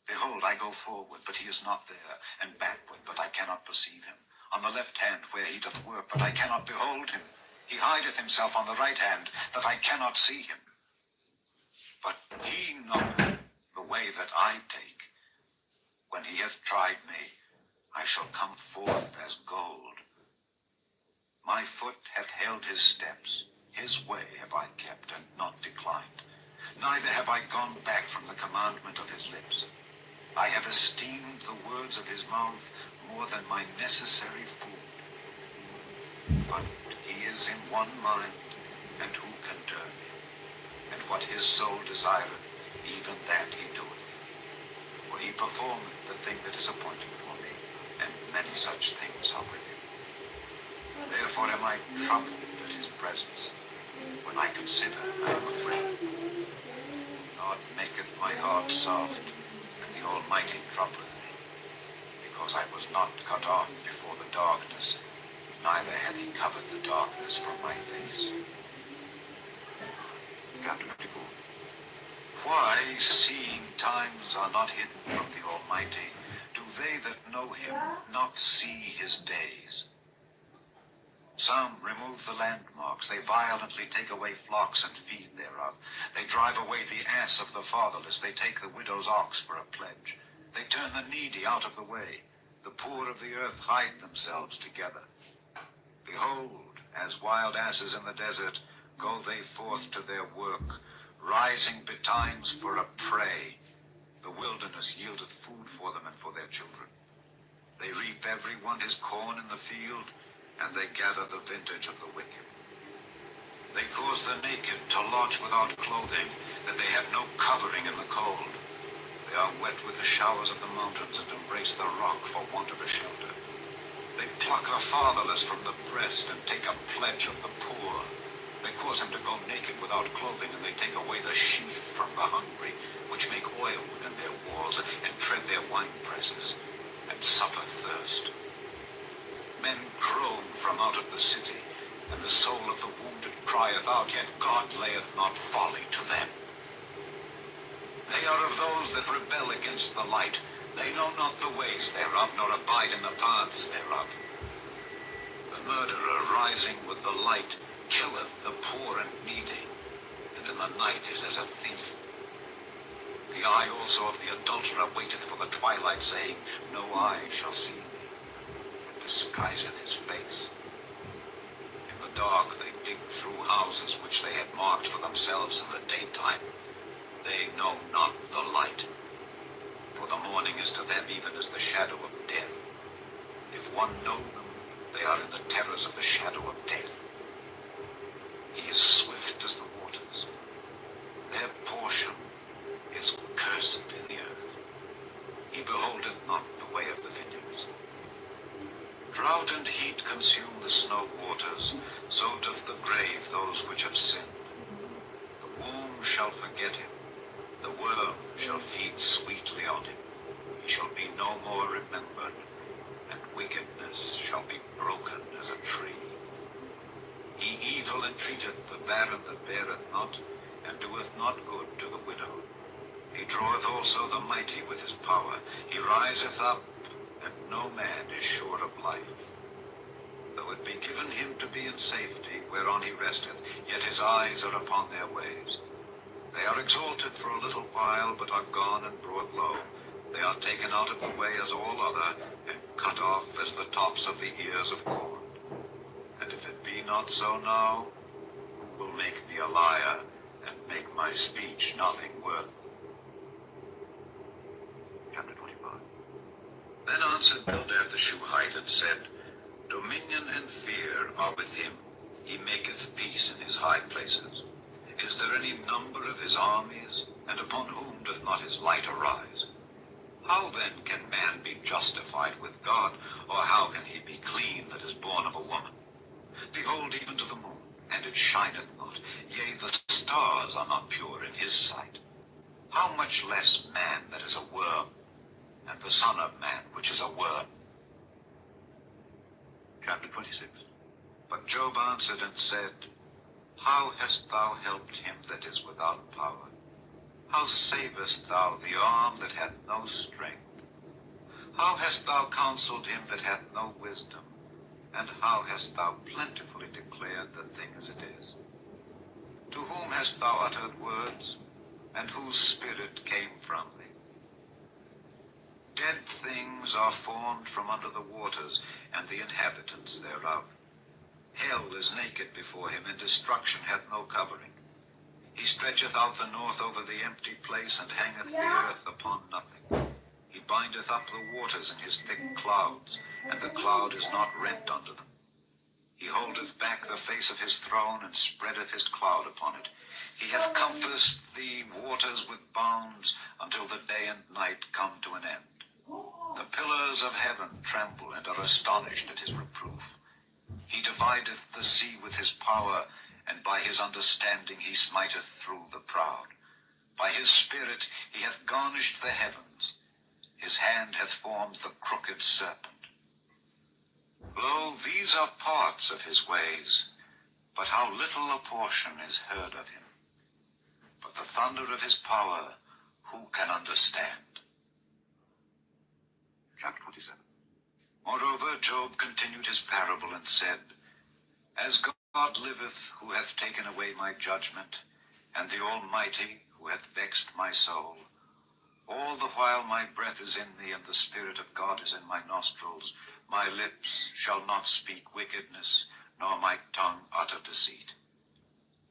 Behold, I go forward, but he is not there, and backward, but I cannot perceive him. On the left hand where he doth work, but I cannot behold him. He hideth himself on the right hand, that I cannot see him. But he knoweth the way that I take. When he hath tried me, I shall come forth as gold. My foot hath held his steps. His way have I kept, and not declined. Neither have I gone back from the commandment of his lips. I have esteemed the words of his mouth more than my necessary food. But he is in one mind, and who can turn him? And what his soul desireth, even that he doeth. For he performeth the thing that is appointed for me, and many such things are with him. Therefore am I troubled at his presence. When I consider, I am afraid. God maketh my heart soft, and the Almighty troubleth me, because I was not cut off before the darkness, neither hath he covered the darkness from my face. Chapter 54. Why, seeing times are not hidden from the Almighty, do they that know him not see his days? Some remove the landmarks, they violently take away flocks and feed thereof. They drive away the ass of the fatherless, they take the widow's ox for a pledge. They turn the needy out of the way, the poor of the earth hide themselves together. Behold, as wild asses in the desert, go they forth to their work, rising betimes for a prey. The wilderness yieldeth food for them and for their children. They reap every one his corn in the field, and they gather the vintage of the wicked. They cause the naked to lodge without clothing, that they have no covering in the cold. They are wet with the showers of the mountains, and embrace the rock for want of a shelter. They pluck the fatherless from the breast, and take a pledge of the poor. They cause them to go naked without clothing, and they take away the sheaf from the hungry, which make oil within their walls, and tread their winepresses, and suffer thirst. Men groan from out of the city, and the soul of the wounded crieth out, yet God layeth not folly to them. They are of those that rebel against the light. They know not the ways thereof, nor abide in the paths thereof. The murderer rising with the light killeth the poor and needy, and in the night is as a thief. The eye also of the adulterer waiteth for the twilight, saying, no eye shall see me. Disguiseth his face. In the dark they dig through houses which they had marked for themselves in the daytime. They know not the light, for the morning is to them even as the shadow of death. If one know them, they are in the terrors of the shadow of death. He is swift as the waters. Their portion is cursed in the earth. He beholdeth not the way of the vineyards. Drought and heat consume the snow waters, so doth the grave those which have sinned. The womb shall forget him, the worm shall feed sweetly on him. He shall be no more remembered, and wickedness shall be broken as a tree. He evil entreateth the barren that beareth not, and doeth not good to the widow. He draweth also the mighty with his power. He riseth up, and no man is sure of life. Though it be given him to be in safety, whereon he resteth, yet his eyes are upon their ways. They are exalted for a little while, but are gone and brought low. They are taken out of the way as all other, and cut off as the tops of the ears of corn. And if it be not so now, who will make me a liar, and make my speech nothing worth? Chapter 25. Then answered Bildad the Shuhite, and said, Dominion and fear are with him. He maketh peace in his high places. Is there any number of his armies? And upon whom doth not his light arise? How then can man be justified with God, or how can he be clean that is born of a woman? Behold, even to the moon, and it shineth not, yea, the stars are not pure in his sight. How much less man that is a worm, and the Son of Man which is a worm? Chapter 26. But Job answered and said, How hast thou helped him that is without power? How savest thou the arm that hath no strength? How hast thou counseled him that hath no wisdom? And how hast thou plentifully declared the thing as it is? To whom hast thou uttered words, and whose spirit came from thee? Dead things are formed from under the waters, and the inhabitants thereof. Hell is naked before him, and destruction hath no covering. He stretcheth out the north over the empty place, and hangeth the earth upon nothing. He bindeth up the waters in his thick clouds, and the cloud is not rent under them. He holdeth back the face of his throne, and spreadeth his cloud upon it. He hath compassed the waters with bounds, until the day and night come to an end. The pillars of heaven tremble, and are astonished at his reproof. He divideth the sea with his power, and by his understanding he smiteth through the proud. By his spirit he hath garnished the heavens. His hand hath formed the crooked serpent. Lo, these are parts of his ways, but how little a portion is heard of him. But the thunder of his power, who can understand? Chapter 27. Moreover, Job continued his parable and said, As God liveth, who hath taken away my judgment, and the Almighty, who hath vexed my soul, all the while my breath is in me, and the Spirit of God is in my nostrils, my lips shall not speak wickedness, nor my tongue utter deceit.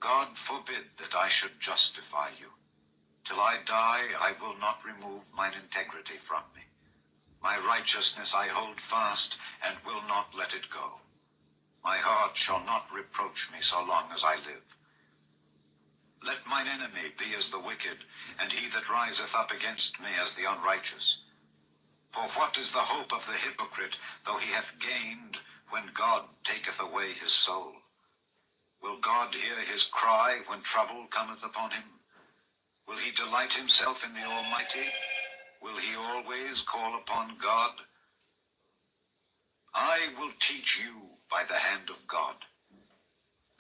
God forbid that I should justify you. Till I die, I will not remove mine integrity from me. My righteousness I hold fast, and will not let it go. My heart shall not reproach me so long as I live. Let mine enemy be as the wicked, and he that riseth up against me as the unrighteous. For what is the hope of the hypocrite, though he hath gained, when God taketh away his soul? Will God hear his cry when trouble cometh upon him? Will he delight himself in the Almighty? Will he always call upon God? I will teach you by the hand of God.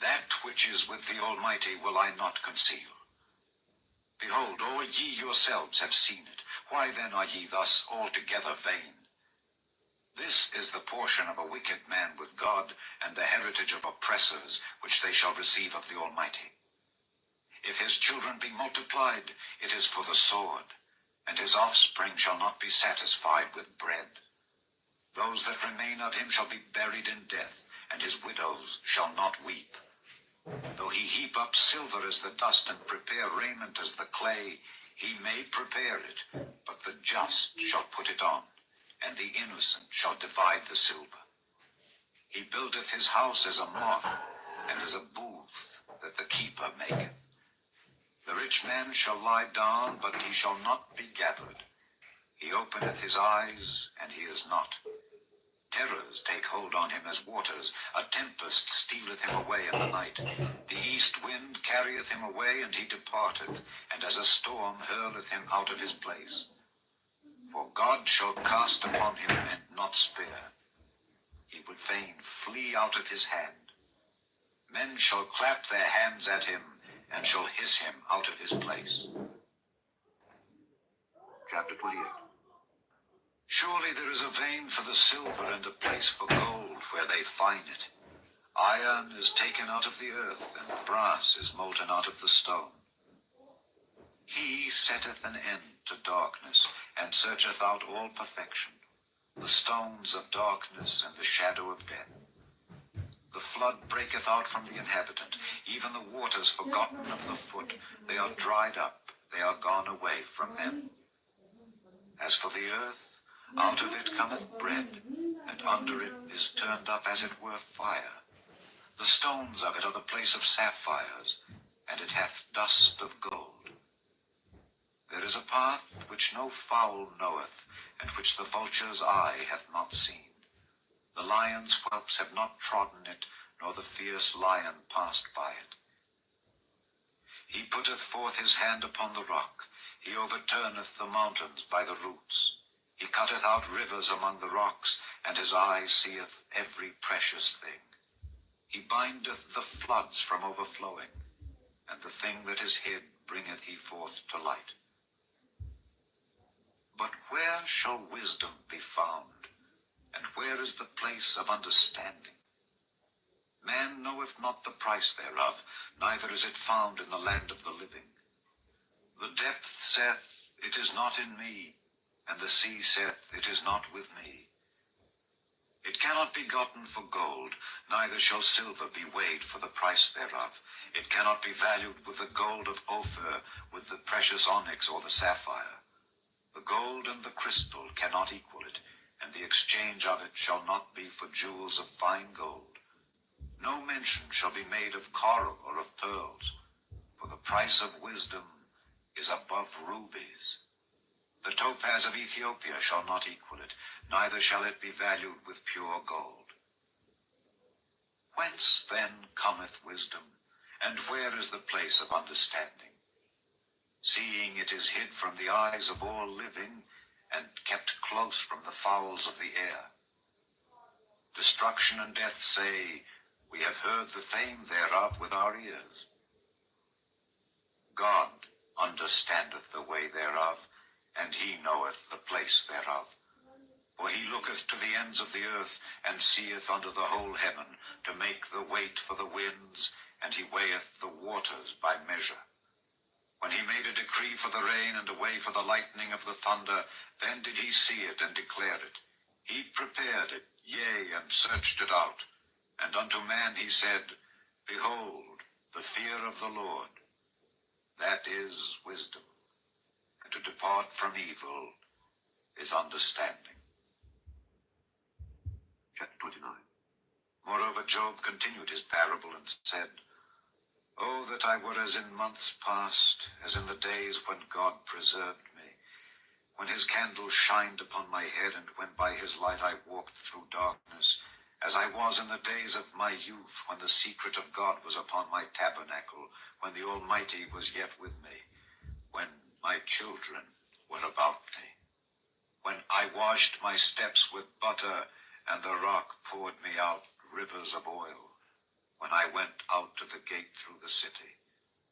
That which is with the Almighty will I not conceal. Behold, all ye yourselves have seen it. Why then are ye thus altogether vain? This is the portion of a wicked man with God, and the heritage of oppressors, which they shall receive of the Almighty. If his children be multiplied, it is for the sword, and his offspring shall not be satisfied with bread. Those that remain of him shall be buried in death, and his widows shall not weep. Though he heap up silver as the dust, and prepare raiment as the clay, he may prepare it, but the just shall put it on, and the innocent shall divide the silver. He buildeth his house as a moth, and as a booth that the keeper maketh. The rich man shall lie down, but he shall not be gathered. He openeth his eyes, and he is not. Terrors take hold on him as waters. A tempest stealeth him away in the night. The east wind carrieth him away, and he departeth, and as a storm hurleth him out of his place. For God shall cast upon him, and not spare. He would fain flee out of his hand. Men shall clap their hands at him, and shall hiss him out of his place. Chapter 28. Surely there is a vein for the silver, and a place for gold where they fine it. Iron is taken out of the earth, and brass is molten out of the stone. He setteth an end to darkness, and searcheth out all perfection, the stones of darkness and the shadow of death. The flood breaketh out from the inhabitant, even the waters forgotten of the foot. They are dried up, they are gone away from men. As for the earth, out of it cometh bread, and under it is turned up as it were fire. The stones of it are the place of sapphires, and it hath dust of gold. There is a path which no fowl knoweth, and which the vulture's eye hath not seen. The lion's whelps have not trodden it, nor the fierce lion passed by it. He putteth forth his hand upon the rock. He overturneth the mountains by the roots. He cutteth out rivers among the rocks, and his eye seeth every precious thing. He bindeth the floods from overflowing, and the thing that is hid bringeth he forth to light. But where shall wisdom be found? And where is the place of understanding? Man knoweth not the price thereof, neither is it found in the land of the living. The depth saith, It is not in me, and the sea saith, It is not with me. It cannot be gotten for gold, neither shall silver be weighed for the price thereof. It cannot be valued with the gold of Ophir, with the precious onyx or the sapphire. The gold and the crystal cannot equal it, and the exchange of it shall not be for jewels of fine gold. No mention shall be made of coral or of pearls, for the price of wisdom is above rubies. The topaz of Ethiopia shall not equal it, neither shall it be valued with pure gold. Whence then cometh wisdom, and where is the place of understanding? Seeing it is hid from the eyes of all living, and kept close from the fowls of the air. Destruction and death say, We have heard the fame thereof with our ears. God understandeth the way thereof, and he knoweth the place thereof. For he looketh to the ends of the earth, and seeth under the whole heaven, to make the weight for the winds, and he weigheth the waters by measure. When he made a decree for the rain, and a way for the lightning of the thunder, then did he see it and declare it. He prepared it, yea, and searched it out. And unto man he said, Behold, the fear of the Lord, that is wisdom, and to depart from evil is understanding. Chapter 29. Moreover, Job continued his parable and said, Oh, that I were as in months past, as in the days when God preserved me, when his candle shined upon my head, and when by his light I walked through darkness, as I was in the days of my youth, when the secret of God was upon my tabernacle, when the Almighty was yet with me, when my children were about me, when I washed my steps with butter, and the rock poured me out rivers of oil, when I went out to the gate through the city,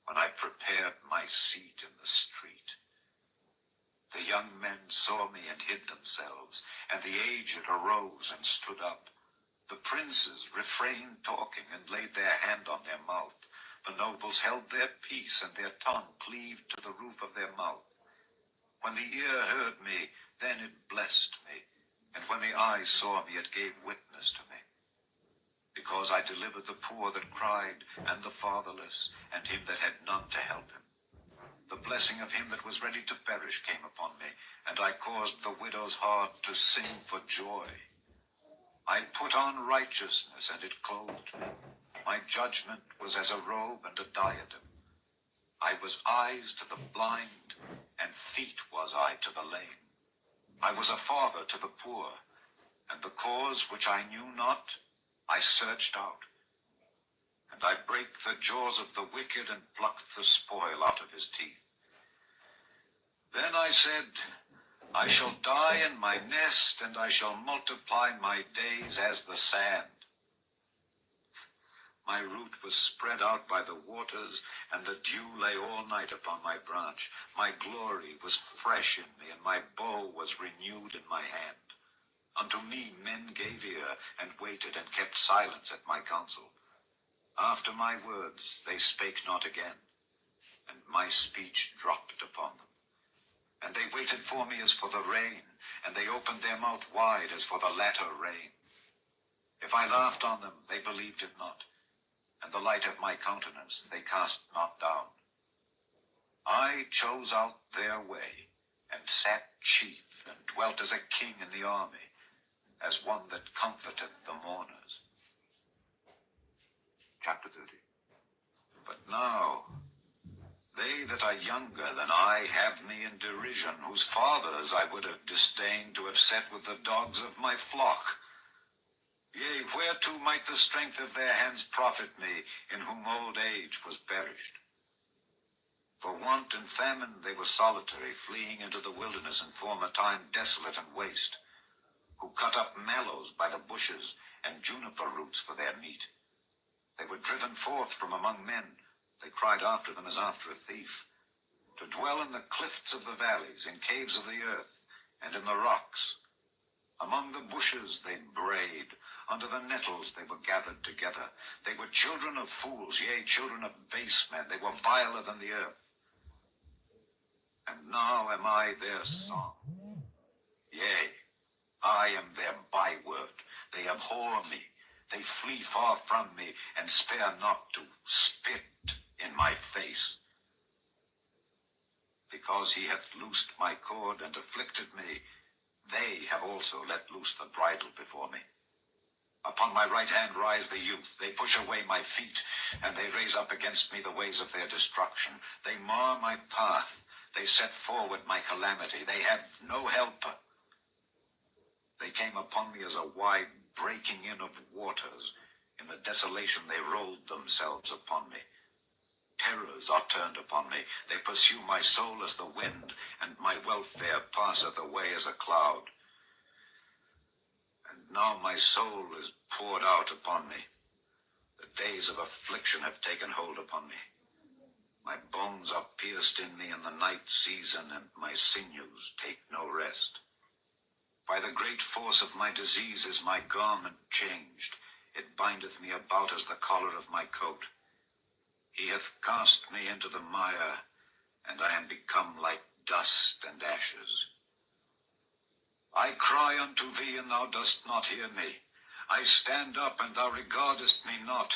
when I prepared my seat in the street. The young men saw me and hid themselves, and the aged arose and stood up. The princes refrained talking and laid their hand on their mouth. The nobles held their peace, and their tongue cleaved to the roof of their mouth. When the ear heard me, then it blessed me, and when the eye saw me, it gave witness to me. Because I delivered the poor that cried, and the fatherless, and him that had none to help him. The blessing of him that was ready to perish came upon me, and I caused the widow's heart to sing for joy. I put on righteousness, and it clothed me. My judgment was as a robe and a diadem. I was eyes to the blind, and feet was I to the lame. I was a father to the poor, and the cause which I knew not, I searched out, and I brake the jaws of the wicked, and plucked the spoil out of his teeth. Then I said, I shall die in my nest, and I shall multiply my days as the sand. My root was spread out by the waters, and the dew lay all night upon my branch. My glory was fresh in me, and my bow was renewed in my hand. Unto me men gave ear, and waited, and kept silence at my counsel. After my words they spake not again, and my speech dropped upon them. And they waited for me as for the rain, and they opened their mouth wide as for the latter rain. If I laughed on them, they believed it not, and the light of my countenance they cast not down. I chose out their way, and sat chief, and dwelt as a king in the army, as one that comforteth the mourners. Chapter 30. But now, they that are younger than I have me in derision, whose fathers I would have disdained to have set with the dogs of my flock. Yea, whereto might the strength of their hands profit me, in whom old age was perished? For want and famine they were solitary, fleeing into the wilderness in former time desolate and waste, who cut up mallows by the bushes and juniper roots for their meat. They were driven forth from among men. They cried after them as after a thief, to dwell in the cliffs of the valleys, in caves of the earth, and in the rocks. Among the bushes they brayed, under the nettles they were gathered together. They were children of fools, yea, children of base men. They were viler than the earth. And now am I their song. Yea, I am their byword. They abhor me. They flee far from me, and spare not to spit in my face. Because he hath loosed my cord and afflicted me, they have also let loose the bridle before me. Upon my right hand rise the youth. They push away my feet, and they raise up against me the ways of their destruction. They mar my path. They set forward my calamity. They have no helper. They came upon me as a wide breaking in of waters. In the desolation they rolled themselves upon me. Terrors are turned upon me. They pursue my soul as the wind, and my welfare passeth away as a cloud. And now my soul is poured out upon me. The days of affliction have taken hold upon me. My bones are pierced in me in the night season, and my sinews take no rest. By the great force of my disease is my garment changed. It bindeth me about as the collar of my coat. He hath cast me into the mire, and I am become like dust and ashes. I cry unto thee, and thou dost not hear me. I stand up, and thou regardest me not.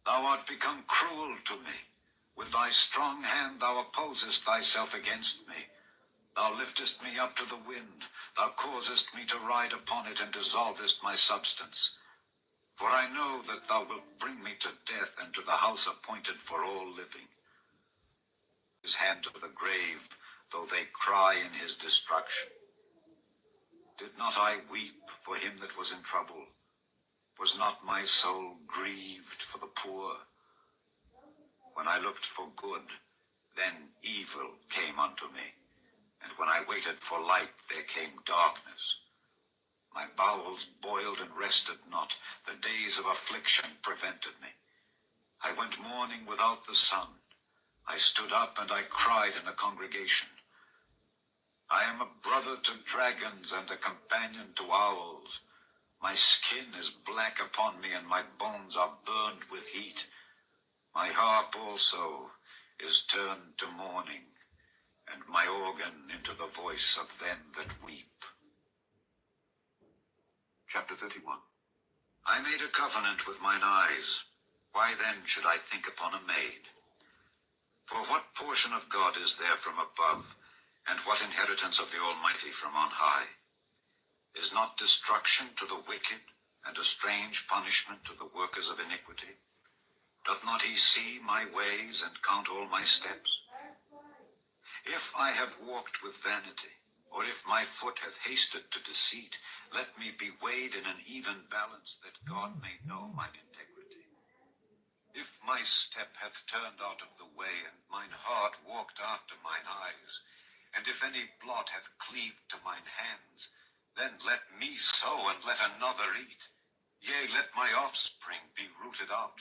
Thou art become cruel to me. With thy strong hand thou opposest thyself against me. Thou liftest me up to the wind. Thou causest me to ride upon it, and dissolvest my substance. For I know that thou wilt bring me to death, and to the house appointed for all living. His hand to the grave, though they cry in his destruction. Did not I weep for him that was in trouble? Was not my soul grieved for the poor? When I looked for good, then evil came unto me. And when I waited for light, there came darkness. My bowels boiled and rested not. The days of affliction prevented me. I went mourning without the sun. I stood up and I cried in the congregation. I am a brother to dragons and a companion to owls. My skin is black upon me, and my bones are burned with heat. My harp also is turned to mourning, and my organ into the voice of them that weep. Chapter 31. I made a covenant with mine eyes. Why then should I think upon a maid? For what portion of God is there from above, and what inheritance of the Almighty from on high? Is not destruction to the wicked, and a strange punishment to the workers of iniquity? Doth not he see my ways, and count all my steps? If I have walked with vanity, or if my foot hath hasted to deceit, let me be weighed in an even balance, that God may know mine integrity. If my step hath turned out of the way, and mine heart walked after mine eyes, and if any blot hath cleaved to mine hands, then let me sow, and let another eat. Yea, let my offspring be rooted out.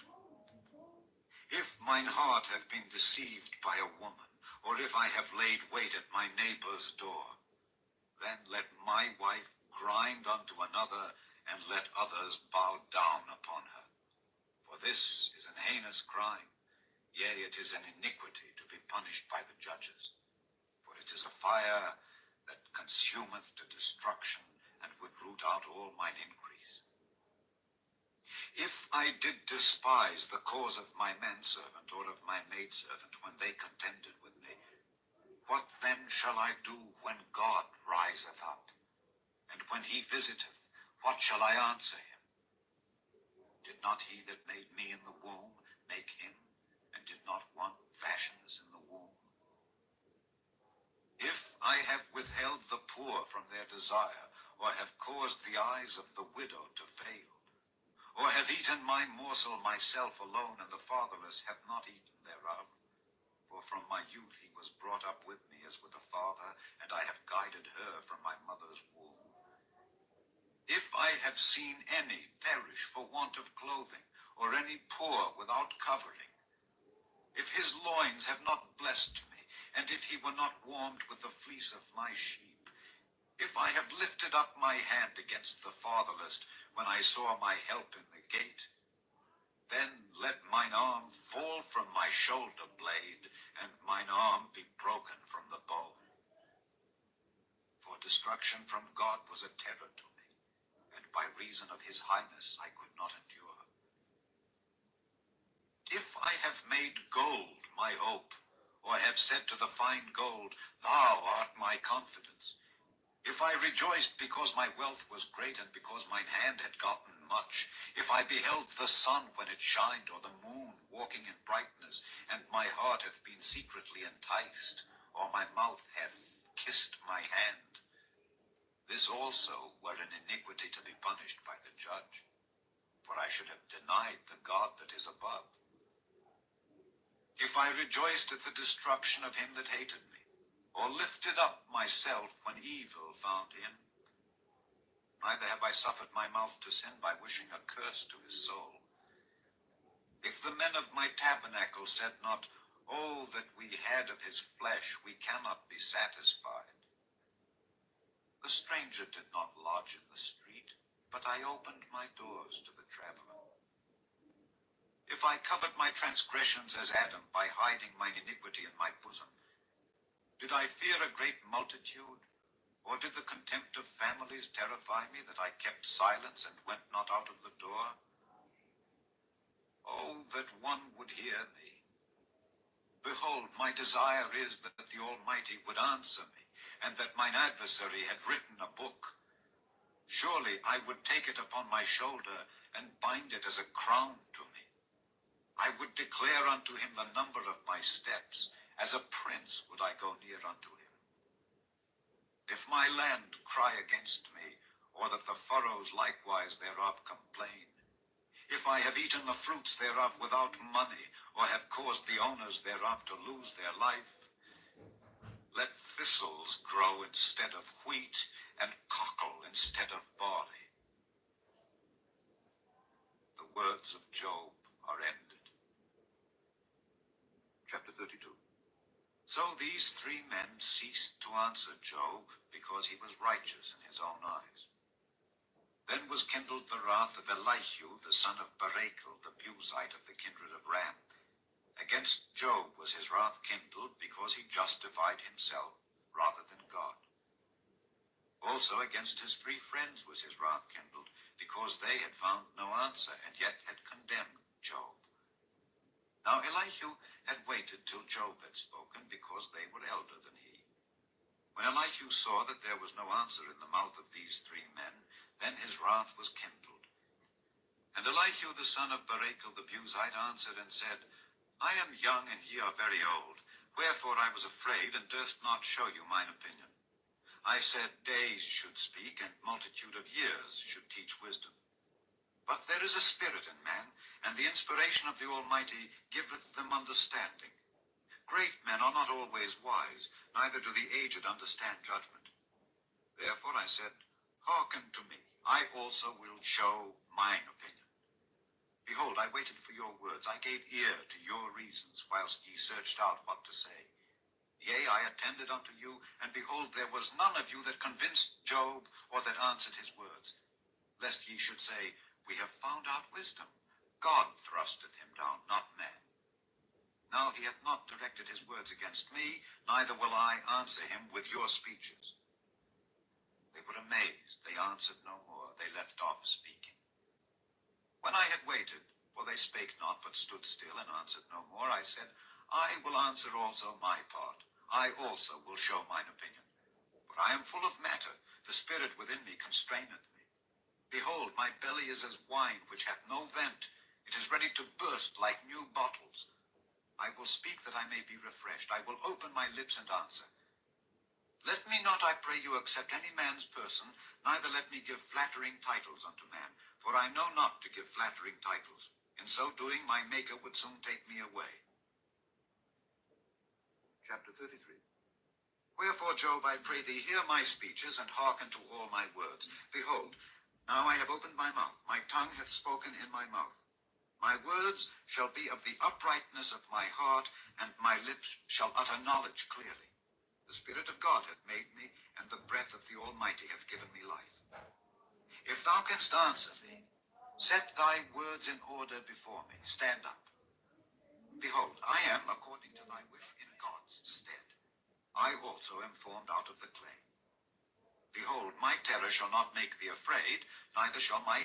If mine heart hath been deceived by a woman, or if I have laid wait at my neighbor's door, then let my wife grind unto another, and let others bow down upon her. For this is an heinous crime, yea, it is an iniquity to be punished by the judges. For it is a fire that consumeth to destruction, and would root out all mine increase. If I did despise the cause of my manservant, or of my maidservant, when they contended with me, what then shall I do when God riseth up? And when he visiteth, what shall I answer him? Did not he that made me in the womb make him? And did not one fashion us in the womb? poor from their desire, or have caused the eyes of the widow to fail, or have eaten my morsel myself alone, and the fatherless have not eaten thereof. For from my youth he was brought up with me as with a father, and I have guided her from my mother's womb. If I have seen any perish for want of clothing, or any poor without covering, if his loins have not blessed me, and if he were not warmed with the fleece of my sheep, if I have lifted up my hand against the fatherless when I saw my help in the gate, then let mine arm fall from my shoulder blade, and mine arm be broken from the bow. For destruction from God was a terror to me, and by reason of his highness I could not endure. If I have made gold my hope, or have said to the fine gold, thou art my confidence, if I rejoiced because my wealth was great, and because mine hand had gotten much, if I beheld the sun when it shined, or the moon walking in brightness, and my heart hath been secretly enticed, or my mouth hath kissed my hand, this also were an iniquity to be punished by the judge, for I should have denied the God that is above. If I rejoiced at the destruction of him that hated me, or lifted up myself when evil found him, neither have I suffered my mouth to sin by wishing a curse to his soul. If the men of my tabernacle said not, oh, that we had of his flesh, we cannot be satisfied. The stranger did not lodge in the street, but I opened my doors to the traveler. If I covered my transgressions as Adam by hiding mine iniquity in my bosom, did I fear a great multitude? Or did the contempt of families terrify me, that I kept silence and went not out of the door? Oh, that one would hear me. Behold, my desire is that the Almighty would answer me, and that mine adversary had written a book. Surely I would take it upon my shoulder, and bind it as a crown to me. I would declare unto him the number of my steps. As a prince would I go near unto him. If my land cry against me, or that the furrows likewise thereof complain, if I have eaten the fruits thereof without money, or have caused the owners thereof to lose their life, let thistles grow instead of wheat, and cockle instead of barley. The words of Job are ended. Chapter 32. So these three men ceased to answer Job, because he was righteous in his own eyes. Then was kindled the wrath of Elihu, the son of Barachel, the Buzite of the kindred of Ram. Against Job was his wrath kindled, because he justified himself rather than God. Also against his three friends was his wrath kindled, because they had found no answer, and yet had condemned Job. Now Elihu had waited till Job had spoken, because they were elder than he. When Elihu saw that there was no answer in the mouth of these three men, then his wrath was kindled. And Elihu the son of Barachel the Buzite answered and said, I am young, and ye are very old. Wherefore I was afraid, and durst not show you mine opinion. I said, days should speak, and multitude of years should teach wisdom. But there is a spirit in man, and the inspiration of the Almighty giveth them understanding. Great men are not always wise, neither do the aged understand judgment. Therefore I said, hearken to me, I also will show mine opinion. Behold, I waited for your words, I gave ear to your reasons, whilst ye searched out what to say. Yea, I attended unto you, and behold, there was none of you that convinced Job, or that answered his words. Lest ye should say, we have found out wisdom. God thrusteth him down, not man. Now he hath not directed his words against me, neither will I answer him with your speeches. They were amazed, they answered no more, they left off speaking. When I had waited, for they spake not, but stood still, and answered no more, I said, I will answer also my part. I also will show mine opinion. For I am full of matter, the spirit within me constraineth me. Behold, my belly is as wine which hath no vent. It is ready to burst like new bottles. I will speak that I may be refreshed. I will open my lips and answer. Let me not, I pray you, accept any man's person, neither let me give flattering titles unto man, for I know not to give flattering titles. In so doing, my Maker would soon take me away. Chapter 33. Wherefore, Job, I pray thee, hear my speeches, and hearken to all my words. Behold, now I have opened my mouth, my tongue hath spoken in my mouth. My words shall be of the uprightness of my heart, and my lips shall utter knowledge clearly. The Spirit of God hath made me, and the breath of the Almighty hath given me life. If thou canst answer me, set thy words in order before me. Stand up. Behold, I am, according to thy wish, in God's stead. I also am formed out of the clay. Behold, my terror shall not make thee afraid, neither shall my